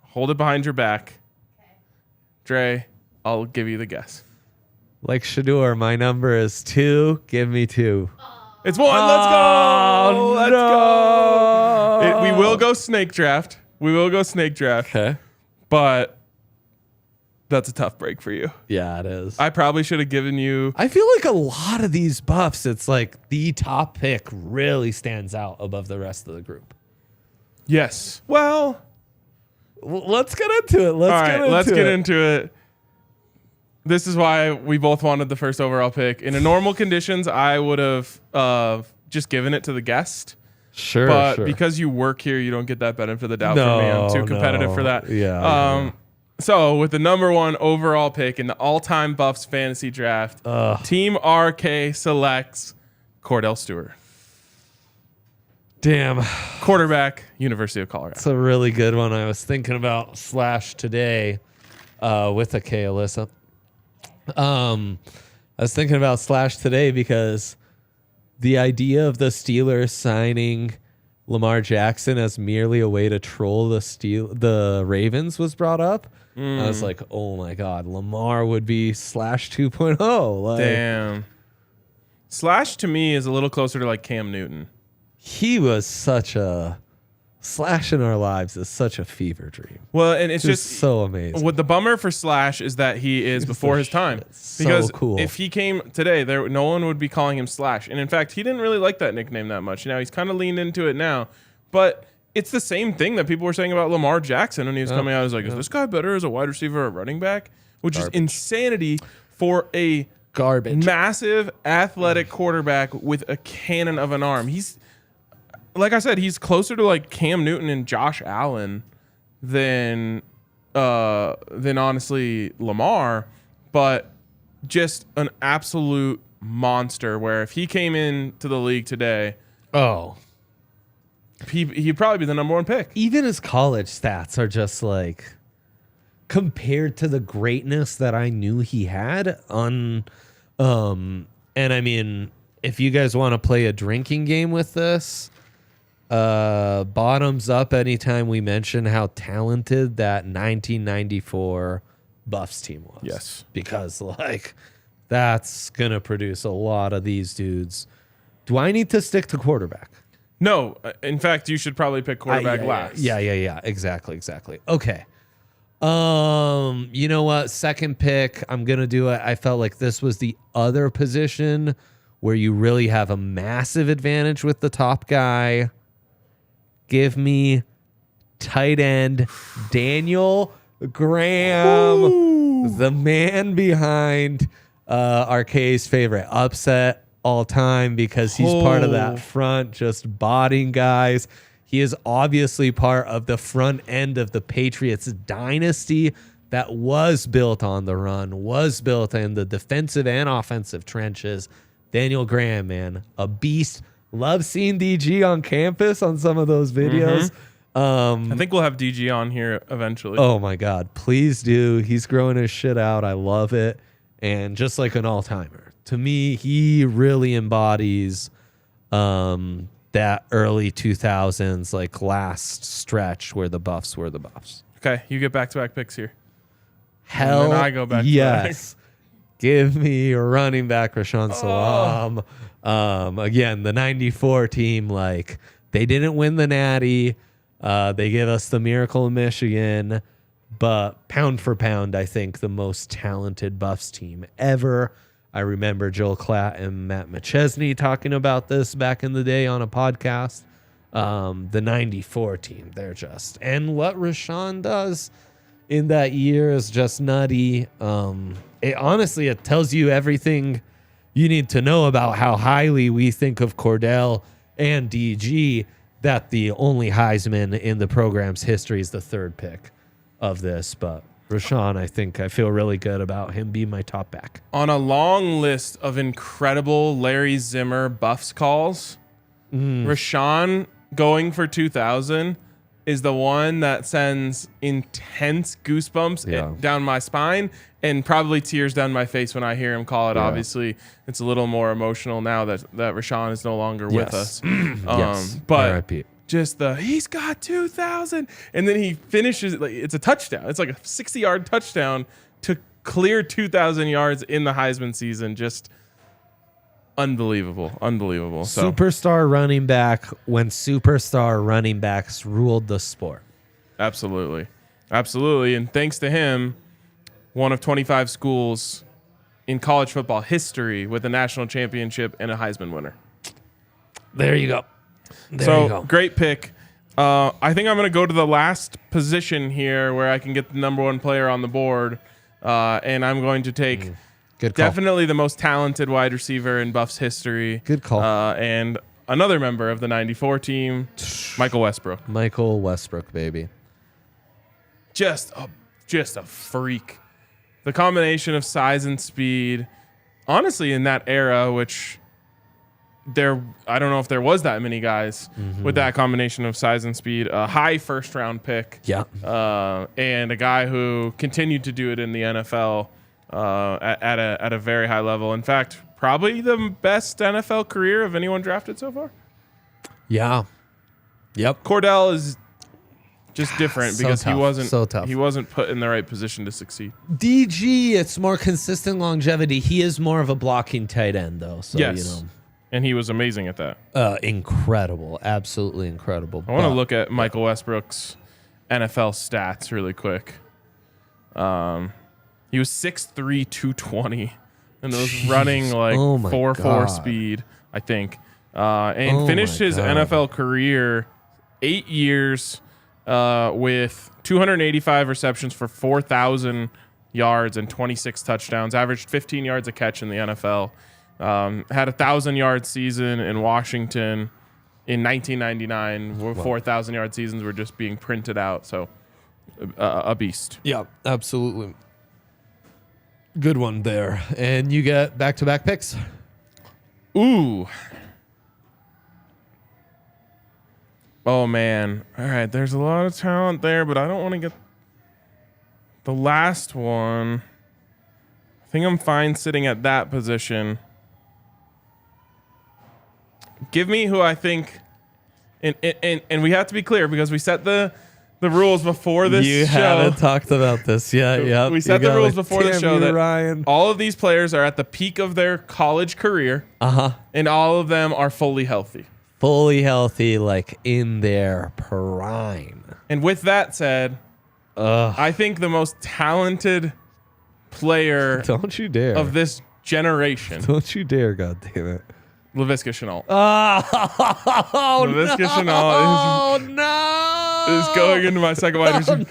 S1: Hold it behind your back. Okay. Dre, I'll give you the guess.
S2: Like Shador, my number is 2. Give me 2.
S1: It's 1. Let's go. Let's go. We will go snake draft. Okay. But That's a tough break for you.
S2: Yeah, it is.
S1: I probably should have given you.
S2: I feel like a lot of these buffs, it's like the top pick really stands out above the rest of the group.
S1: Yes. Well,
S2: let's get into it.
S1: Let's get into it. This is why we both wanted the first overall pick. In a normal conditions, I would have just given it to the guest.
S2: Sure.
S1: But because you work here, you don't get that benefit of the doubt from me. I'm too competitive for that.
S2: Yeah.
S1: So with the number 1 overall pick in the all-time Buffs fantasy draft, Team RK selects Kordell Stewart.
S2: Damn.
S1: Quarterback, University of Colorado.
S2: That's a really good one. I was thinking about Slash today with a K, Alyssa. I was thinking about Slash today because the idea of the Steelers signing Lamar Jackson as merely a way to troll the Ravens was brought up. I was like, oh my God, Lamar would be Slash 2.0. Like,
S1: damn. Slash to me is a little closer to like Cam Newton.
S2: He was such a Slash in our lives is such a fever dream.
S1: Well, and it's just
S2: so amazing.
S1: What the bummer for Slash is that he is before his time. Because
S2: so cool.
S1: If he came today, no one would be calling him Slash. And in fact, he didn't really like that nickname that much. Now he's kind of leaned into it now. But it's the same thing that people were saying about Lamar Jackson when he was coming out. I was like, is this guy better as a wide receiver or running back? Which is insanity for a massive athletic quarterback with a cannon of an arm. He's, like I said, he's closer to like Cam Newton and Josh Allen than honestly Lamar, but just an absolute monster where if he came into the league today, he'd probably be the number 1 pick.
S2: Even his college stats are just like, compared to the greatness that I knew he had on, and I mean, if you guys want to play a drinking game with this, bottoms up anytime we mention how talented that 1994 Buffs team was.
S1: Yes.
S2: Because like that's going to produce a lot of these dudes. Do I need to stick to quarterback?
S1: No. In fact, you should probably pick quarterback last.
S2: Yeah. Exactly. Okay. You know what? Second pick, I'm going to do it. I felt like this was the other position where you really have a massive advantage with the top guy. Give me tight end Daniel Graham, the man behind RK's favorite upset all time because he's part of that front, just botting guys. He is obviously part of the front end of the Patriots dynasty that was built on the run, was built in the defensive and offensive trenches. Daniel Graham, man, a beast. Love seeing DG on campus on some of those videos.
S1: I think we'll have DG on here eventually.
S2: Oh my God, please do. He's growing his shit out. I love it. And just like an all-timer. To me, he really embodies that early 2000s, like last stretch where the Buffs were the Buffs.
S1: Okay, you get back-to-back picks here.
S2: Hell,
S1: and then I go back
S2: yes. Give me a running back, Rashawn Salam. Again, the 94 team, like, they didn't win the Natty. They gave us the Miracle in Michigan. But pound for pound, I think the most talented Buffs team ever. I remember Joel Klatt and Matt McChesney talking about this back in the day on a podcast. The 94 team, they're just... And what Rashawn does in that year is just nutty. It tells you everything you need to know about how highly we think of Kordell and DG, that the only Heisman in the program's history is the third pick of this. But Rashawn, I feel really good about him being my top back.
S1: On a long list of incredible Larry Zimmer Buffs calls, Rashawn going for 2000 is the one that sends intense goosebumps down my spine and probably tears down my face when I hear him call it. Yeah. Obviously, it's a little more emotional now that Rashawn is no longer with us. But just he's got 2,000. And then he finishes, like, it's a touchdown. It's like a 60-yard touchdown to clear 2,000 yards in the Heisman season. Just unbelievable. So.
S2: Superstar running back when superstar running backs ruled the sport.
S1: Absolutely. And thanks to him, one of 25 schools in college football history with a national championship and a Heisman winner.
S2: There you go. There you go.
S1: Great pick. I think I'm going to go to the last position here where I can get the number one player on the board, and I'm going to take definitely the most talented wide receiver in Buffs history.
S2: Good call.
S1: And another member of the 94 team, Michael Westbrook.
S2: Michael Westbrook, baby.
S1: Just a freak. The combination of size and speed, honestly, in that era, which I don't know if there was that many guys with that combination of size and speed. A high first-round pick.
S2: Yeah.
S1: And a guy who continued to do it in the NFL at a very high level. In fact, probably the best NFL career of anyone drafted so far.
S2: Yeah. Yep.
S1: Cordell is just different because he wasn't put in the right position to succeed.
S2: DG, it's more consistent longevity. He is more of a blocking tight end, though. So,
S1: yes. And he was amazing at that.
S2: Incredible. Absolutely incredible.
S1: I want to look at Michael Westbrook's NFL stats really quick. He was 6'3", 220, and was running like 4.4 speed, I think. And finished his NFL career 8 years with 285 receptions for 4,000 yards and 26 touchdowns, averaged 15 yards a catch in the NFL. Had a 1,000-yard season in Washington in 1999, where 4,000-yard seasons were just being printed out. So, a beast.
S2: Yeah, absolutely. Good one there. And you get back-to-back picks.
S1: Ooh. Oh, man. All right, there's a lot of talent there, but I don't want to get the last one. I think I'm fine sitting at that position. Give me who I think, and we have to be clear because we set the rules before this show.
S2: You haven't talked about this yet. Yeah,
S1: we set the rules before the show that all of these players are at the peak of their college career, and all of them are fully healthy.
S2: Fully healthy, like in their prime.
S1: And with that said, I think the most talented player
S2: don't you dare
S1: of this generation.
S2: Don't you dare, God damn it.
S1: Laviska Shenault.
S2: Laviska
S1: Shenault is going into my second wide receiver.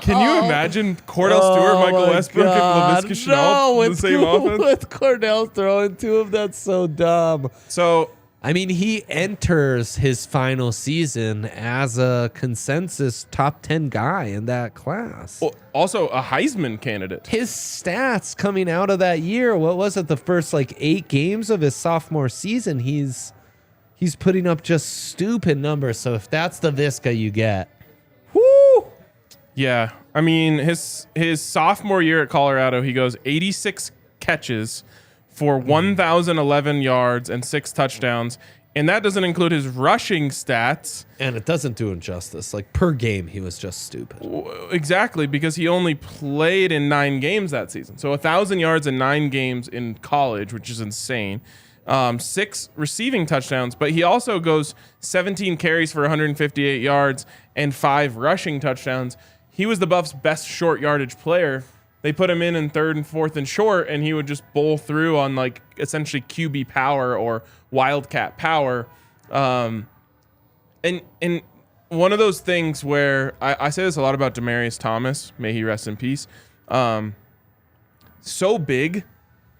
S1: Can you imagine Cordell Stewart, Michael Westbrook, and Laviska Shenault in the same offense?
S2: With Cordell throwing two of that's so dumb.
S1: So,
S2: I mean, he enters his final season as a consensus top 10 guy in that class.
S1: Also a Heisman candidate.
S2: His stats coming out of that year, what was it, the first 8 games of his sophomore season, he's putting up just stupid numbers. So if that's the Visca you get, whoo!
S1: Yeah. I mean, his sophomore year at Colorado, he goes 86 catches for 1,011 yards and 6 touchdowns. And that doesn't include his rushing stats.
S2: And it doesn't do him justice. Per game, he was just stupid.
S1: Exactly, because he only played in 9 games that season. So 1,000 yards in 9 games in college, which is insane. 6 receiving touchdowns. But he also goes 17 carries for 158 yards and 5 rushing touchdowns. He was the Buffs' best short yardage player. They put him in third and fourth and short, and he would just bowl through on essentially QB power or wildcat power. And one of those things where I say this a lot about Demaryius Thomas, may he rest in peace. So big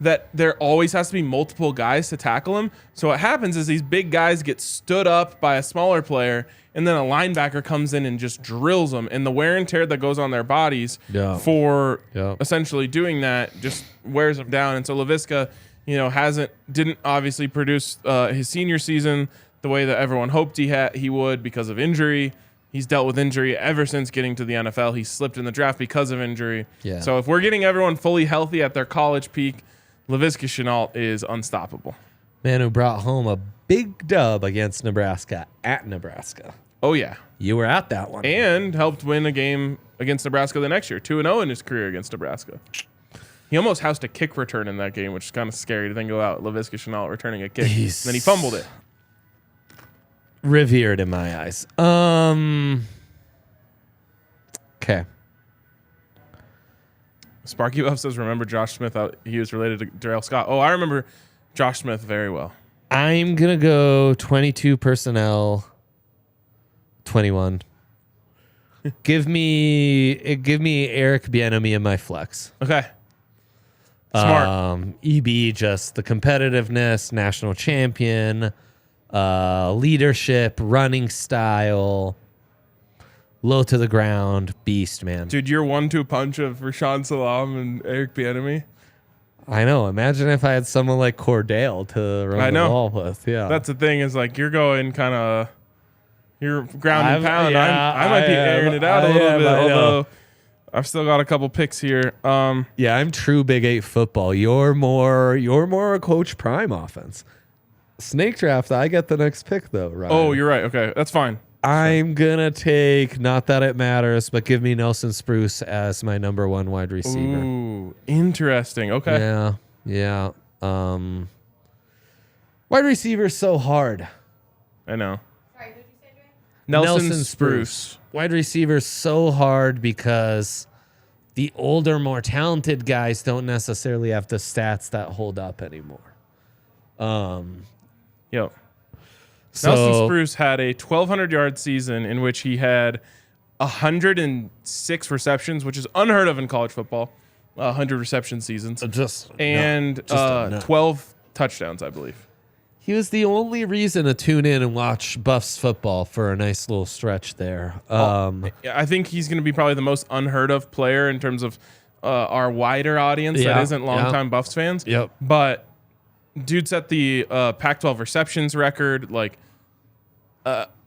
S1: that there always has to be multiple guys to tackle him. So what happens is these big guys get stood up by a smaller player, and then a linebacker comes in and just drills them. And the wear and tear that goes on their bodies for essentially doing that just wears them down. And so Laviska, didn't obviously produce his senior season the way that everyone hoped he would because of injury. He's dealt with injury ever since getting to the NFL. He slipped in the draft because of injury. Yeah. So if we're getting everyone fully healthy at their college peak, Laviska Shenault is unstoppable.
S2: Man who brought home a big dub against Nebraska at Nebraska.
S1: Oh, yeah.
S2: You were at that one.
S1: And helped win a game against Nebraska the next year. 2-0 in his career against Nebraska. He almost housed a kick return in that game, which is kind of scary to think about. Laviska Shenault returning a kick. Then he fumbled it.
S2: Revered in my eyes. Okay.
S1: Sparky Buff says, remember Josh Smith? He was related to Darrell Scott. Oh, I remember Josh Smith very well.
S2: I'm going to go 22 personnel, 21. Give me Eric Bieniemy in my flex.
S1: Okay. Smart.
S2: EB, just the competitiveness, national champion, leadership, running style, low to the ground, beast, man.
S1: Dude, your 1-2 punch of Rashaan Salam and Eric Bieniemy.
S2: I know. Imagine if I had someone like Cordell to run the ball with. Yeah.
S1: That's the thing is like you're going kind of you're ground and pound. Yeah, I might be airing it out a little bit, although I've still got a couple picks here.
S2: Yeah, I'm true Big 8 football. You're more a Coach Prime offense. Snake draft, I get the next pick though, right?
S1: Oh, you're right. Okay, that's fine.
S2: I'm gonna take, not that it matters, but give me Nelson Spruce as my number 1 wide receiver.
S1: Ooh, interesting. Okay.
S2: Yeah. Wide receiver is so hard.
S1: I know.
S3: Sorry, who did you say, Dre?
S1: Nelson Spruce.
S2: Wide receiver is so hard because the older, more talented guys don't necessarily have the stats that hold up anymore.
S1: Yep. Nelson Spruce had a 1,200-yard season in which he had 106 receptions, which is unheard of in college football. 100 reception seasons. 12 touchdowns, I believe.
S2: He was the only reason to tune in and watch Buffs football for a nice little stretch there.
S1: I think he's going to be probably the most unheard of player in terms of our wider audience that isn't longtime Buffs fans.
S2: Yep.
S1: But dude set the Pac-12 receptions record. Like,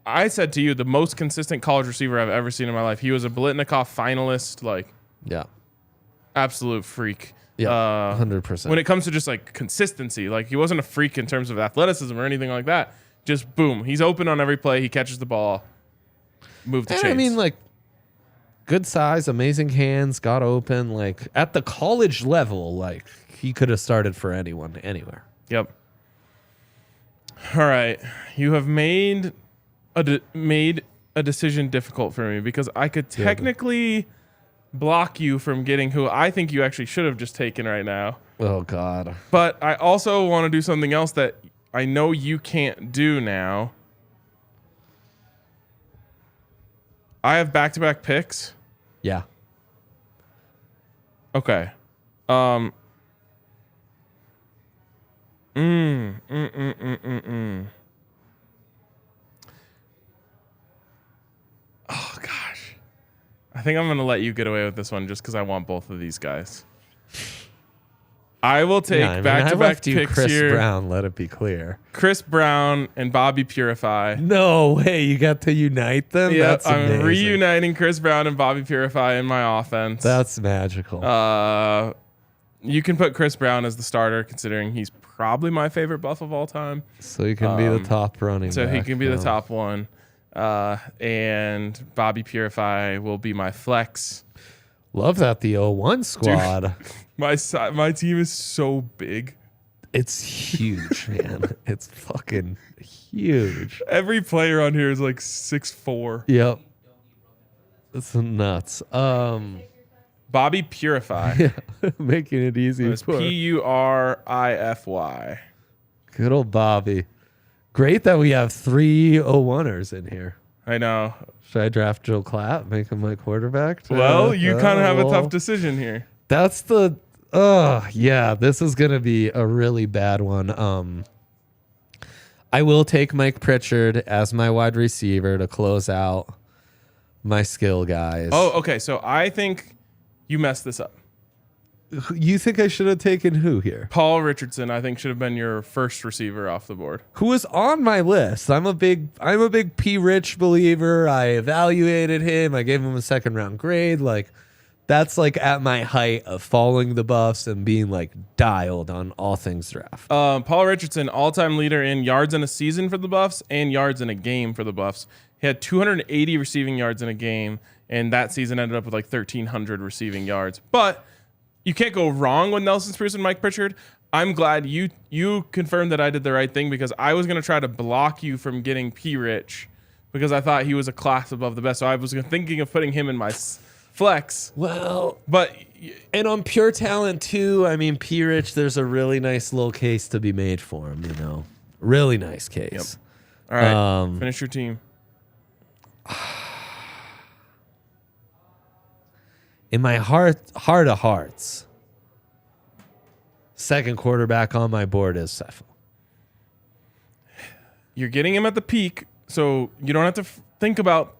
S1: I said to you, the most consistent college receiver I've ever seen in my life. He was a Biletnikoff finalist. Like, absolute freak.
S2: Yeah, 100%.
S1: When it comes to just like consistency, like he wasn't a freak in terms of athleticism or anything like that. Just boom, he's open on every play. He catches the ball. Move the chains.
S2: I mean, like, good size, amazing hands, got open. Like at the college level, like he could have started for anyone, anywhere.
S1: Yep. All right, you have made a decision difficult for me because I could technically block you from getting who I think you actually should have just taken right now.
S2: Oh, God.
S1: But I also want to do something else that I know you can't do now. I have back-to-back picks.
S2: Yeah.
S1: Okay. Oh, gosh. I think I'm going to let you get away with this one just because I want both of these guys. I will take back-to-back picks
S2: Chris
S1: here.
S2: Brown, let it be clear.
S1: Chris Brown and Bobby Purify.
S2: No way. You got to unite them?
S1: Yeah,
S2: That's amazing.
S1: I'm reuniting Chris Brown and Bobby Purify in my offense.
S2: That's magical.
S1: You can put Chris Brown as the starter, considering he's probably my favorite Buff of all time.
S2: So he can be the top running
S1: So
S2: back,
S1: he can be the top one. And Bobby Purify will be my flex.
S2: Love that, the 01 squad.
S1: Dude, my team is so big.
S2: It's huge, man. It's fucking huge.
S1: Every player on here is like 6'4".
S2: Yep. It's nuts.
S1: Bobby Purify.
S2: Yeah, making it easy.
S1: It's Purify.
S2: Good old Bobby. Great that we have 3 01ers in here.
S1: I know.
S2: Should I draft Joe Klatt, make him my quarterback?
S1: Well, you kind of have a tough decision here.
S2: That's the... yeah, this is going to be a really bad one. I will take Mike Pritchard as my wide receiver to close out my skill guys.
S1: Oh, okay. So I think you messed this up.
S2: You think I should have taken who here?
S1: Paul Richardson, I think, should have been your first receiver off the board.
S2: Who was on my list? I'm a big P. Rich believer. I evaluated him. I gave him a 2nd round grade. Like, that's like at my height of following the Buffs and being like dialed on all things draft.
S1: Paul Richardson, all-time leader in yards in a season for the Buffs and yards in a game for the Buffs. He had 280 receiving yards in a game, and that season ended up with like 1,300 receiving yards. But you can't go wrong with Nelson Spruce and Mike Pritchard. I'm glad you confirmed that I did the right thing because I was going to try to block you from getting P. Rich because I thought he was a class above the best. So I was thinking of putting him in my flex.
S2: Well,
S1: but
S2: and on pure talent too. I mean, P-Rich, there's a really nice little case to be made for him. You know, really nice case.
S1: Yep. All right, finish your team.
S2: In my heart of hearts, second quarterback on my board is Cepho.
S1: You're getting him at the peak, so you don't have to think about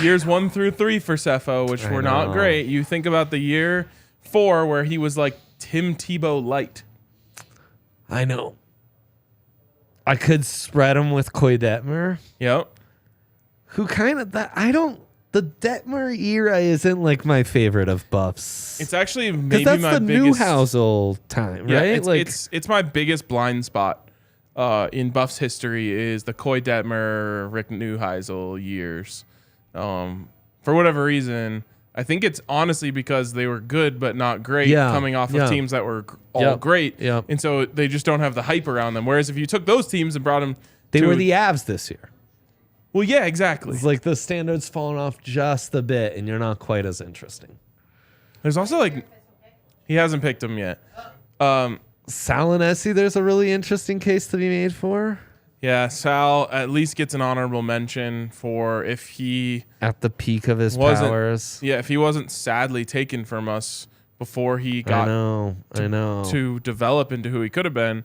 S1: years 1 through 3 for Cepho, which were not great. You think about the year 4 where he was like Tim Tebow light.
S2: I know. I could spread him with Koy Detmer.
S1: Yep.
S2: Who kind of that the Detmer era isn't like my favorite of Buffs.
S1: It's actually maybe
S2: that's
S1: my
S2: the
S1: biggest
S2: Newhousel time, right?
S1: It's my biggest blind spot in Buffs history is the Koy Detmer, Rick Neuheisel years. For whatever reason, I think it's honestly because they were good but not great, coming off of teams that were all great, and so they just don't have the hype around them. Whereas if you took those teams and brought them,
S2: they were the Avs this year.
S1: Well, yeah, exactly.
S2: It's like the standard's fallen off just a bit, and you're not quite as interesting.
S1: There's also like he hasn't picked them yet.
S2: Salinesi, there's a really interesting case to be made for.
S1: Yeah, Sal at least gets an honorable mention for if he
S2: at the peak of his powers.
S1: Yeah, if he wasn't sadly taken from us before he got to develop into who he could have been.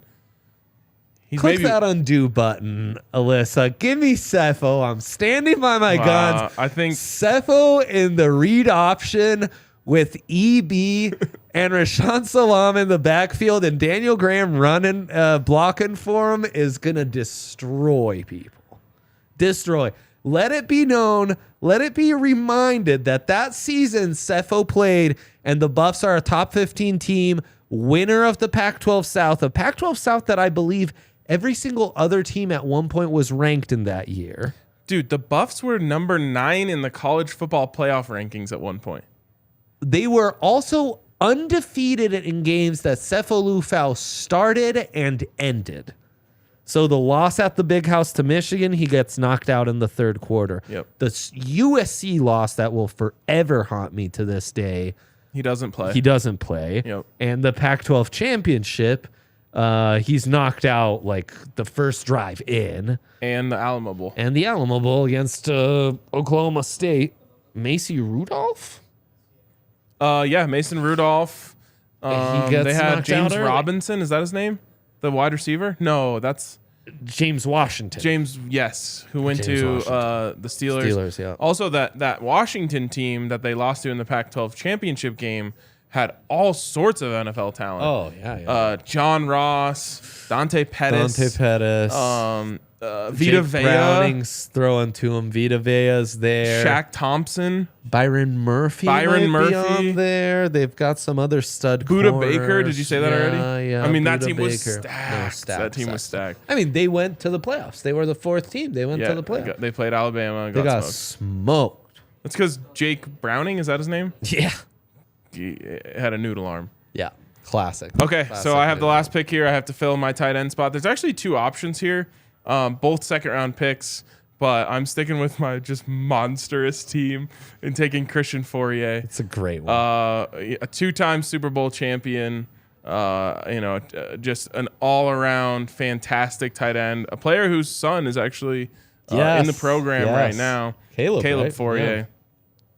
S2: Click that undo button, Alyssa. Give me Cepho. I'm standing by my guns.
S1: I think
S2: Cepho in the read option with EB and Rashaan Salam in the backfield and Daniel Graham running, blocking for him is going to destroy people. Destroy. Let it be known, let it be reminded that season Cepho played and the Buffs are a top 15 team, winner of the Pac-12 South, a Pac-12 South that I believe every single other team at one point was ranked in that year.
S1: Dude, the Buffs were number 9 in the college football playoff rankings at one point.
S2: They were also undefeated in games that Cepho Lufau started and ended. So the loss at the Big House to Michigan, he gets knocked out in the third quarter.
S1: Yep.
S2: The USC loss that will forever haunt me to this day.
S1: He doesn't play.
S2: Yep. And the Pac-12 championship, he's knocked out like the first drive in.
S1: And the Alamo Bowl.
S2: Against Oklahoma State. Macy Rudolph?
S1: Mason Rudolph.
S2: He gets
S1: they had James
S2: out
S1: Robinson. Is that his name? The wide receiver? No, that's
S2: James Washington.
S1: Who went to the Steelers.
S2: Yeah.
S1: Also, that Washington team that they lost to in the Pac-12 championship game had all sorts of NFL talent.
S2: Oh, yeah.
S1: John Ross, Dante Pettis. Vita Vea.
S2: Browning's throwing to him. Vita Vea's there.
S1: Shaq Thompson.
S2: Byron Murphy might be on there. They've got some other stud
S1: Buda
S2: corners.
S1: Baker. Did you say that already?
S2: Yeah.
S1: I mean,
S2: Buda
S1: that team was
S2: Baker.
S1: stacked. That team was stacked.
S2: I mean, they went to the playoffs. They were the 4th team. They went to the playoffs.
S1: They played Alabama.
S2: They got smoked.
S1: That's because Jake Browning, is that his name?
S2: Yeah.
S1: He had a noodle arm.
S2: Yeah. Classic.
S1: Okay, so I have the last pick here. I have to fill my tight end spot. There's actually 2 options here, both second-round picks, but I'm sticking with my just monstrous team and taking Christian Fourier.
S2: It's a great one.
S1: A 2-time Super Bowl champion, just an all-around fantastic tight end, a player whose son is actually in the program right now.
S2: Caleb right?
S1: Fourier.
S2: Yeah.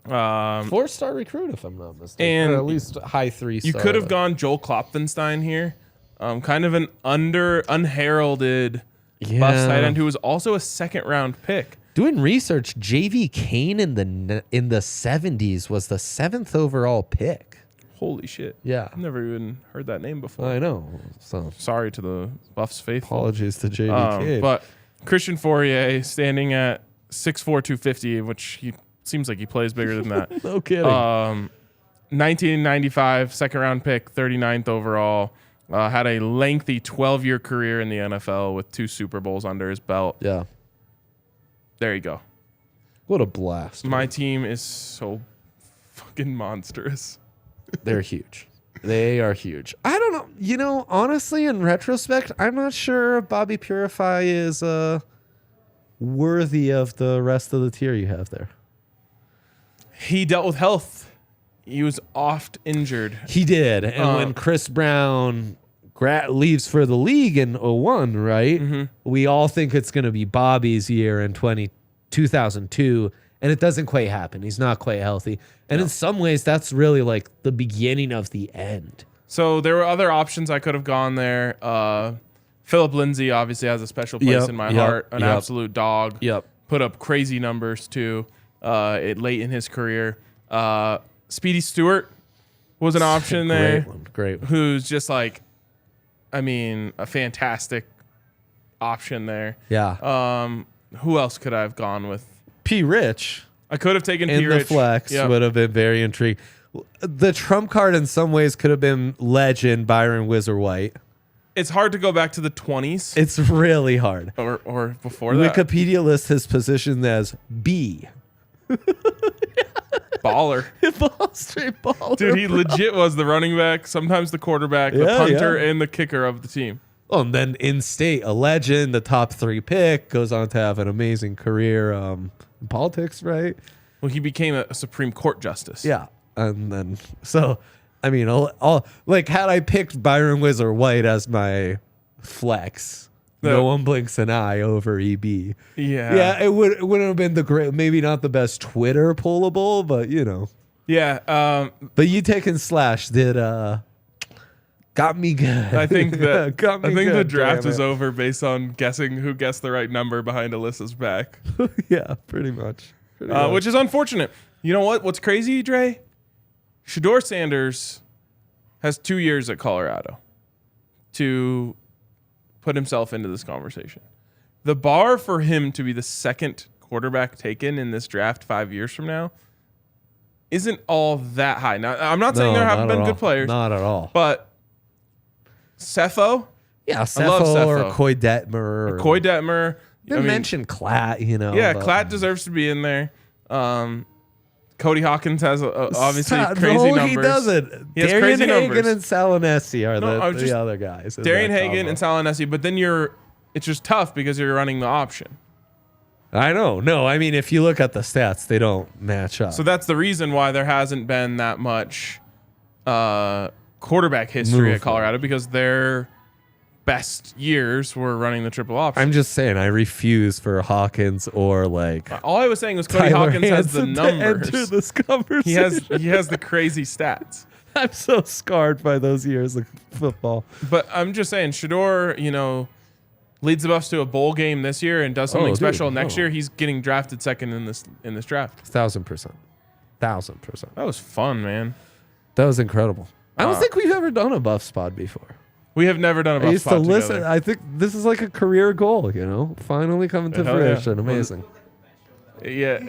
S2: 4-star recruit, if I'm not mistaken,
S1: and
S2: or at least high 3-star.
S1: You could have gone Joel Klopfenstein here, kind of an unheralded Buffs tight end who was also a second-round pick.
S2: Doing research, J.V. Kane in the 70s was the 7th overall pick.
S1: Holy shit!
S2: Yeah,
S1: I've never even heard that name before.
S2: I know. So
S1: sorry to the Buffs faithful.
S2: Apologies to J.V. Kane.
S1: But Christian Fourier standing at 6'4", 250, which he seems like he plays bigger than that.
S2: No kidding.
S1: 1995 second-round pick, 39th overall. Had a lengthy 12-year career in the NFL with 2 Super Bowls under his belt.
S2: Yeah.
S1: There you go.
S2: What a blast.
S1: My team is so fucking monstrous.
S2: They're huge. They are huge. I don't know. You know, honestly, in retrospect, I'm not sure Bobby Purify is worthy of the rest of the tier you have there.
S1: He dealt with health he was oft injured.
S2: He did. And when Chris Brown leaves for the league in 01, right? Mm-hmm. We all think it's going to be Bobby's year in 2002, and it doesn't quite happen. He's not quite healthy. And in some ways, that's really like the beginning of the end.
S1: So there were other options I could have gone there. Philip Lindsay obviously has a special place in my heart. An absolute dog. Put up crazy numbers too late in his career. Speedy Stewart was an option there.
S2: Great one.
S1: Who's just like, I mean, a fantastic option there.
S2: Yeah.
S1: Who else could I have gone with?
S2: P. Rich.
S1: I could have taken P. Rich.
S2: In the flex would have been very intriguing. The trump card in some ways could have been legend Byron Whizzer White.
S1: It's hard to go back to the 20s.
S2: It's really hard.
S1: Or before that.
S2: Wikipedia lists his position as B.
S1: Baller.
S2: Straight baller.
S1: Dude, he legit was the running back, sometimes the quarterback, the punter, and the kicker of the team.
S2: Oh, and then in state, a legend, the top 3 pick, goes on to have an amazing career in politics, right?
S1: Well, he became a Supreme Court justice.
S2: Yeah. And then, so, I mean, like, had I picked Byron Whizzer White as my flex, no one blinks an eye over EB. Yeah, it wouldn't have been the great, maybe not the best Twitter pullable, but you know.
S1: Yeah.
S2: But you taking Slash did got me good.
S1: I think the draft is over based on guessing who guessed the right number behind Alyssa's back.
S2: Yeah, pretty much.
S1: Which is unfortunate. You know what? What's crazy, Dre? Shedeur Sanders has 2 years at Colorado to put himself into this conversation. The bar for him to be the second quarterback taken in this draft 5 years from now isn't all that high. Now, I'm not saying there haven't been good players.
S2: Not at all.
S1: But Cepho?
S2: Yeah, Cepho or Coy Detmer.
S1: Coy Detmer.
S2: You mentioned Klatt, you know.
S1: Yeah, Klatt deserves to be in there. Cody Hawkins has obviously crazy numbers.
S2: He doesn't.
S1: He has
S2: Darian
S1: crazy
S2: Hagan
S1: numbers.
S2: and Salinesi are the other guys.
S1: Darian Hagan and Salinesi, but then it's just tough because you're running the option.
S2: I know. No, I mean, if you look at the stats, they don't match up.
S1: So that's the reason why there hasn't been that much quarterback history at Colorado, because their best years were running the triple option.
S2: I'm just saying, I refuse for Hawkins or like.
S1: All I was saying was Cody Hawkins has the numbers.
S2: Enter this conversation.
S1: He has the crazy stats.
S2: I'm so scarred by those years of football.
S1: But I'm just saying, Shedeur, leads the Buffs to a bowl game this year and does something special next year. He's getting drafted second in this draft.
S2: 1,000%.
S1: That was fun, man.
S2: That was incredible. I don't think we've ever done a Buffs pod before.
S1: We have never done a Buffs pod together.
S2: Listen. I think this is like a career goal, finally coming to fruition. Yeah. Amazing.
S1: Yeah.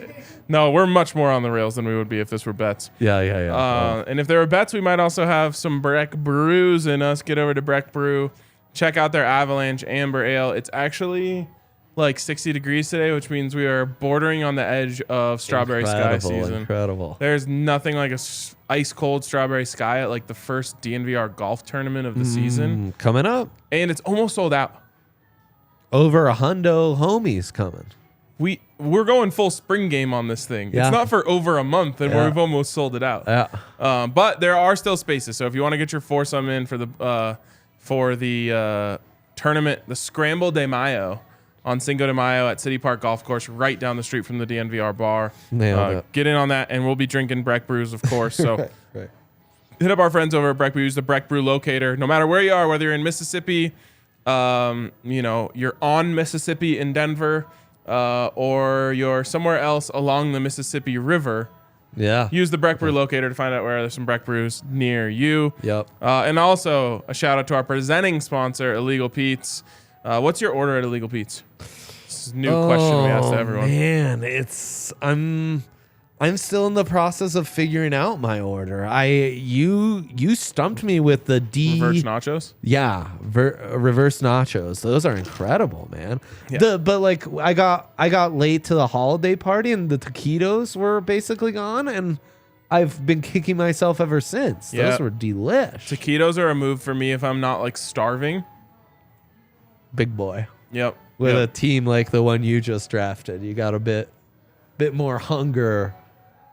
S1: No, we're much more on the rails than we would be if this were bets.
S2: Yeah.
S1: And if there were bets, we might also have some Breck Brews in us. Get over to Breck Brew. Check out their Avalanche Amber Ale. It's actually like 60 degrees today, which means we are bordering on the edge of Strawberry Sky season.
S2: Incredible.
S1: There's nothing like a ice cold Strawberry Sky at like the first DNVR golf tournament of the season.
S2: Coming up.
S1: And it's almost sold out.
S2: Over 100 homies coming.
S1: We're going full spring game on this thing.
S2: Yeah.
S1: It's not for over a month, and we've almost sold it out.
S2: Yeah.
S1: But there are still spaces. So if you want to get your foursome in for the tournament, the Scramble de Mayo on Cinco de Mayo at City Park Golf Course, right down the street from the DNVR bar. Get in on that, and we'll be drinking Breck Brews, of course. So
S2: right.
S1: Hit up our friends over at Breck Brews, the Breck Brew locator. No matter where you are, whether you're in Mississippi, you're on Mississippi in Denver, or you're somewhere else along the Mississippi River.
S2: Yeah.
S1: Use the Breck Brew locator to find out where there's some Breck Brews near you.
S2: Yep.
S1: And also a shout out to our presenting sponsor, Illegal Pete's. What's your order at Illegal Pete's? This is a new question we ask to everyone.
S2: Man, I'm still in the process of figuring out my order. You stumped me with the
S1: reverse nachos.
S2: Yeah, reverse nachos. Those are incredible, man.
S1: Yeah.
S2: But like I got late to the holiday party and the taquitos were basically gone, and I've been kicking myself ever since. Those were delish.
S1: Taquitos are a move for me if I'm not like starving.
S2: Big boy.
S1: Yep.
S2: With a team like the one you just drafted, you got a bit more hunger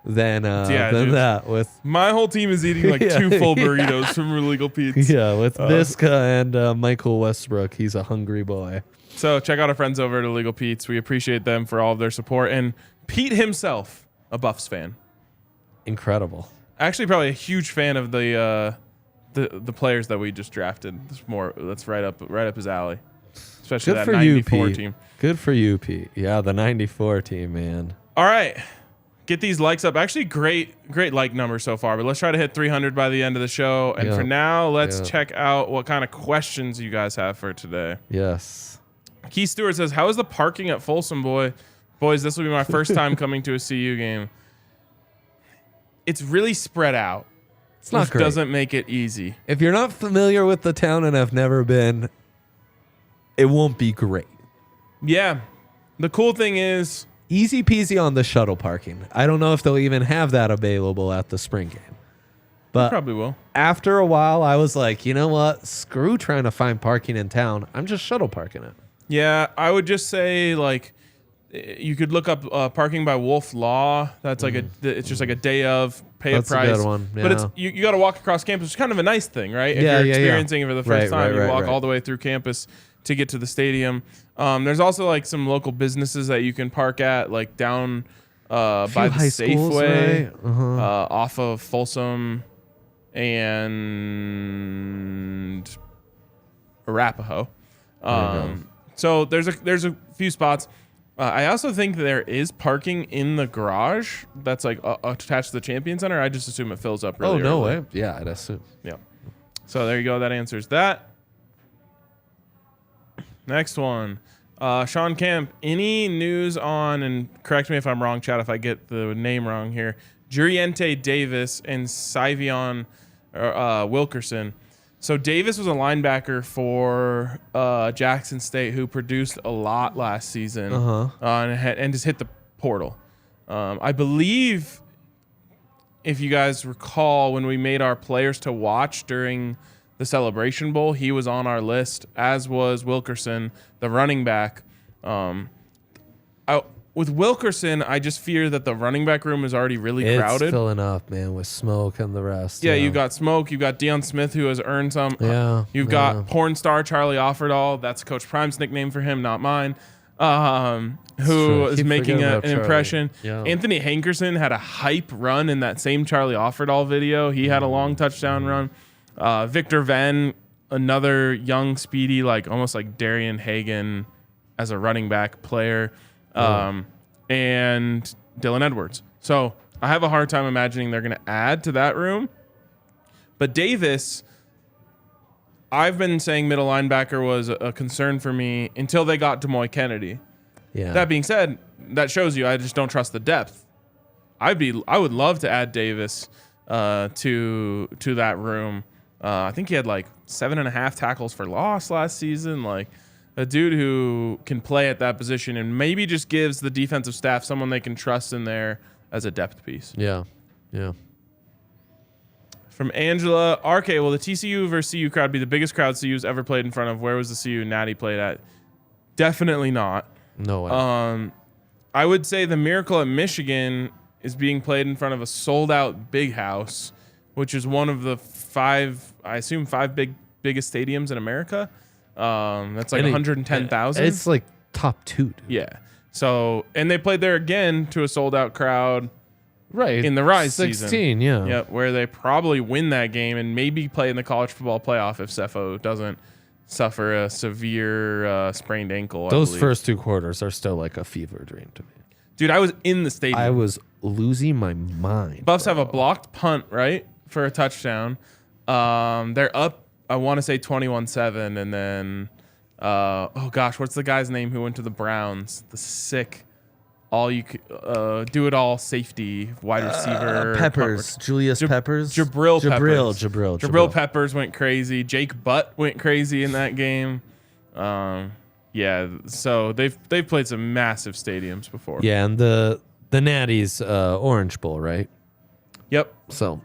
S2: than
S1: dude.
S2: that. With
S1: my whole team is eating like 2 full burritos from Illegal Pete's.
S2: Yeah, with Niska and Michael Westbrook. He's a hungry boy.
S1: So check out our friends over at Illegal Pete's. We appreciate them for all of their support. And Pete himself, a Buffs fan.
S2: Incredible.
S1: Actually, probably a huge fan of the players that we just drafted. That's right up his alley. Especially
S2: Good
S1: that
S2: for
S1: 94
S2: you,
S1: team.
S2: Good for you, Pete. Yeah, the 94 team, man.
S1: All right. Get these likes up. Actually, great like number so far. But let's try to hit 300 by the end of the show. And for now, let's check out what kind of questions you guys have for today.
S2: Yes.
S1: Keith Stewart says, how is the parking at Folsom, boys? This will be my first time coming to a CU game. It's really spread out.
S2: It's not great.
S1: Doesn't make it easy.
S2: If you're not familiar with the town and have never been, it won't be great.
S1: Yeah. The cool thing is,
S2: easy peasy on the shuttle parking. I don't know if they'll even have that available at the spring game. But
S1: probably will.
S2: After a while, I was like, you know what? Screw trying to find parking in town. I'm just shuttle parking it.
S1: Yeah, I would just say, like, you could look up parking by Wolf Law. That's like it's just like a day of, pay a price.
S2: That's a good one. Yeah.
S1: But it's you got to walk across campus. It's kind of a nice thing, right? If you're experiencing it for the first time, you walk all the way through campus to get to the stadium. There's also like some local businesses that you can park at, like down by the Safeway, off of Folsom and Arapahoe. So there's a few spots. I also think there is parking in the garage that's like attached to the Champion Center. I just assume it fills up really early.
S2: Way. Yeah, I'd assume.
S1: Yeah. So there you go. That answers that. Next one. Sean Camp, any news on, and correct me if I'm wrong, Chad, if I get the name wrong here, Juriente Davis and Syvion Wilkerson. So Davis was a linebacker for Jackson State who produced a lot last season and just hit the portal. I believe, if you guys recall, when we made our players to watch during the Celebration Bowl, he was on our list, as was Wilkerson, the running back. With Wilkerson, I just fear that the running back room is already really crowded.
S2: It's filling up, man, with Smoke and the rest.
S1: Yeah, you got Smoke. You got Deion Smith, who has earned some. You've got porn star Charlie Offerdahl. That's Coach Prime's nickname for him, not mine. Who is making an impression. Yeah. Anthony Hankerson had a hype run in that same Charlie Offerdahl video. He had a long touchdown run. Victor Venn, another young, speedy, like almost like Darian Hagan as a running back player. And Dylan Edwards. So I have a hard time imagining they're going to add to that room. But Davis, I've been saying middle linebacker was a concern for me until they got Demoy Kennedy. Yeah. That being said, that shows you I just don't trust the depth. I would love to add Davis to that room. I think he had like 7.5 tackles for loss last season. Like, a dude who can play at that position and maybe just gives the defensive staff someone they can trust in there as a depth piece.
S2: Yeah.
S1: From Angela, RK, will the TCU versus CU crowd be the biggest crowd CU's ever played in front of? Where was the CU Natty played at? Definitely not.
S2: No way.
S1: I would say the Miracle at Michigan is being played in front of a sold-out big house, which is one of the five biggest stadiums in America. That's like 110,000.
S2: It's like top 2. Dude.
S1: Yeah. So, and they played there again to a sold out crowd.
S2: Right.
S1: In the Rise
S2: 16,
S1: season.
S2: Yeah.
S1: Yep. Where they probably win that game and maybe play in the college football playoff if Cepho doesn't suffer a severe sprained ankle.
S2: Those first 2 quarters are still like a fever dream to me.
S1: Dude, I was in the stadium.
S2: I was losing my mind.
S1: Buffs have a blocked punt, right? For a touchdown. They're up, I want to say 21-7, and then, what's the guy's name who went to the Browns? The sick, do it all safety wide receiver.
S2: Peppers, Julius Peppers,
S1: Jabril Peppers went crazy. Jake Butt went crazy in that game. So they've played some massive stadiums before.
S2: Yeah, and the Natty's Orange Bowl, right?
S1: Yep.
S2: So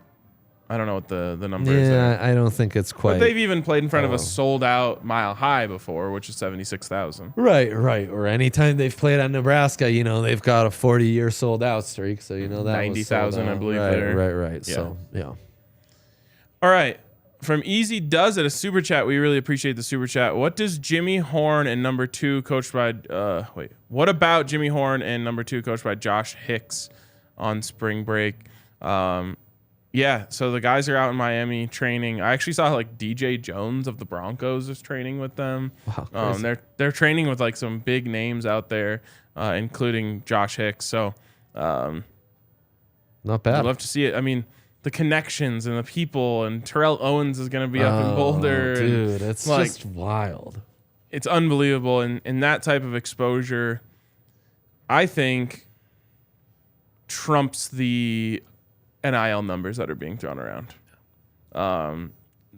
S1: I don't know what the number is.
S2: Yeah, I don't think it's quite.
S1: But they've even played in front of a sold-out Mile High before, which is 76,000.
S2: Right. Or anytime they've played at Nebraska, they've got a 40-year sold-out streak. So, that
S1: 90,000, I believe.
S2: Right.
S1: Yeah.
S2: So, yeah.
S1: All right. From Easy Does It, a super chat. We really appreciate the super chat. What does Jimmy Horn and number 2 coached by... What about Jimmy Horn and number 2 coached by Josh Hicks on spring break? Yeah, so the guys are out in Miami training. I actually saw DJ Jones of the Broncos is training with them.
S2: Wow,
S1: they're training with some big names out there, including Josh Hicks. So
S2: not bad.
S1: I'd love to see it. I mean, the connections and the people, and Terrell Owens is going to be up in Boulder.
S2: Dude, it's just wild.
S1: It's unbelievable, and that type of exposure, I think, trumps the NIL numbers that are being thrown around.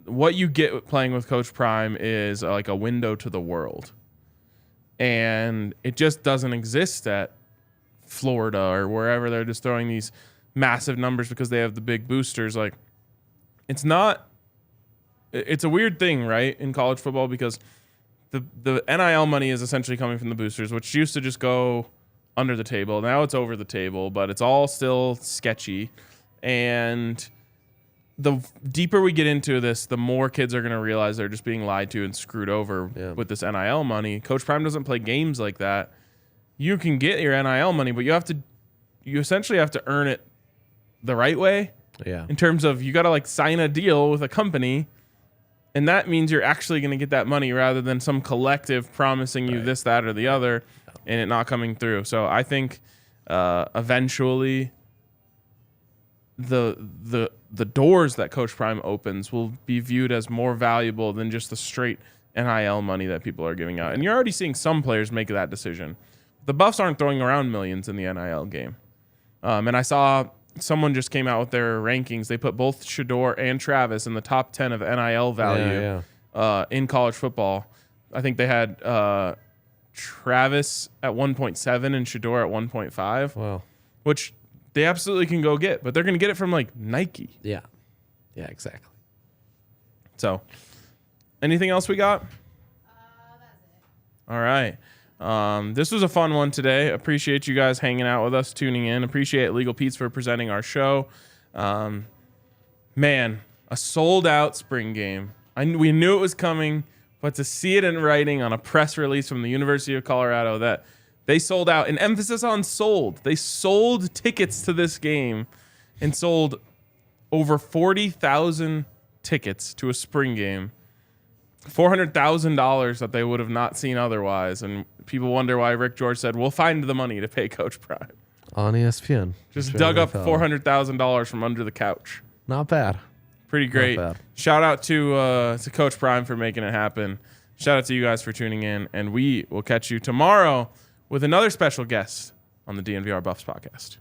S1: What you get playing with Coach Prime is like a window to the world. And it just doesn't exist at Florida or wherever they're just throwing these massive numbers because they have the big boosters. It's a weird thing, right, in college football, because the NIL money is essentially coming from the boosters, which used to just go under the table. Now it's over the table, but it's all still sketchy. And the deeper we get into this, the more kids are going to realize they're just being lied to and screwed over with this NIL money. Coach Prime doesn't play games like that. You can get your NIL money, but you essentially have to earn it the right way.
S2: Yeah.
S1: In terms of you got to sign a deal with a company, and that means you're actually going to get that money rather than some collective promising you this, that, or the other, and it not coming through. So I think eventually the doors that Coach Prime opens will be viewed as more valuable than just the straight NIL money that people are giving out. And you're already seeing some players make that decision. The Buffs aren't throwing around millions in the NIL game. And I saw someone just came out with their rankings. They put both Shedeur and Travis in the top 10 of NIL value in college football. I think they had Travis at 1.7 and Shedeur at 1.5.
S2: Wow.
S1: Which they absolutely can go get, but they're going to get it from Nike.
S2: Yeah. Yeah, exactly.
S1: So, anything else we got?
S3: That's it.
S1: All right. This was a fun one today. Appreciate you guys hanging out with us, tuning in. Appreciate Legal Pete's for presenting our show. Man, a sold-out spring game. We knew it was coming, but to see it in writing on a press release from the University of Colorado that they sold out, an emphasis on sold. They sold tickets to this game and sold over 40,000 tickets to a spring game. $400,000 that they would have not seen otherwise. And people wonder why Rick George said, we'll find the money to pay Coach Prime.
S2: On ESPN.
S1: Just dug up $400,000 from under the couch.
S2: Not bad.
S1: Pretty great.
S2: Not bad.
S1: Shout out to Coach Prime for making it happen. Shout out to you guys for tuning in. And we will catch you tomorrow with another special guest on the DNVR Buffs Podcast.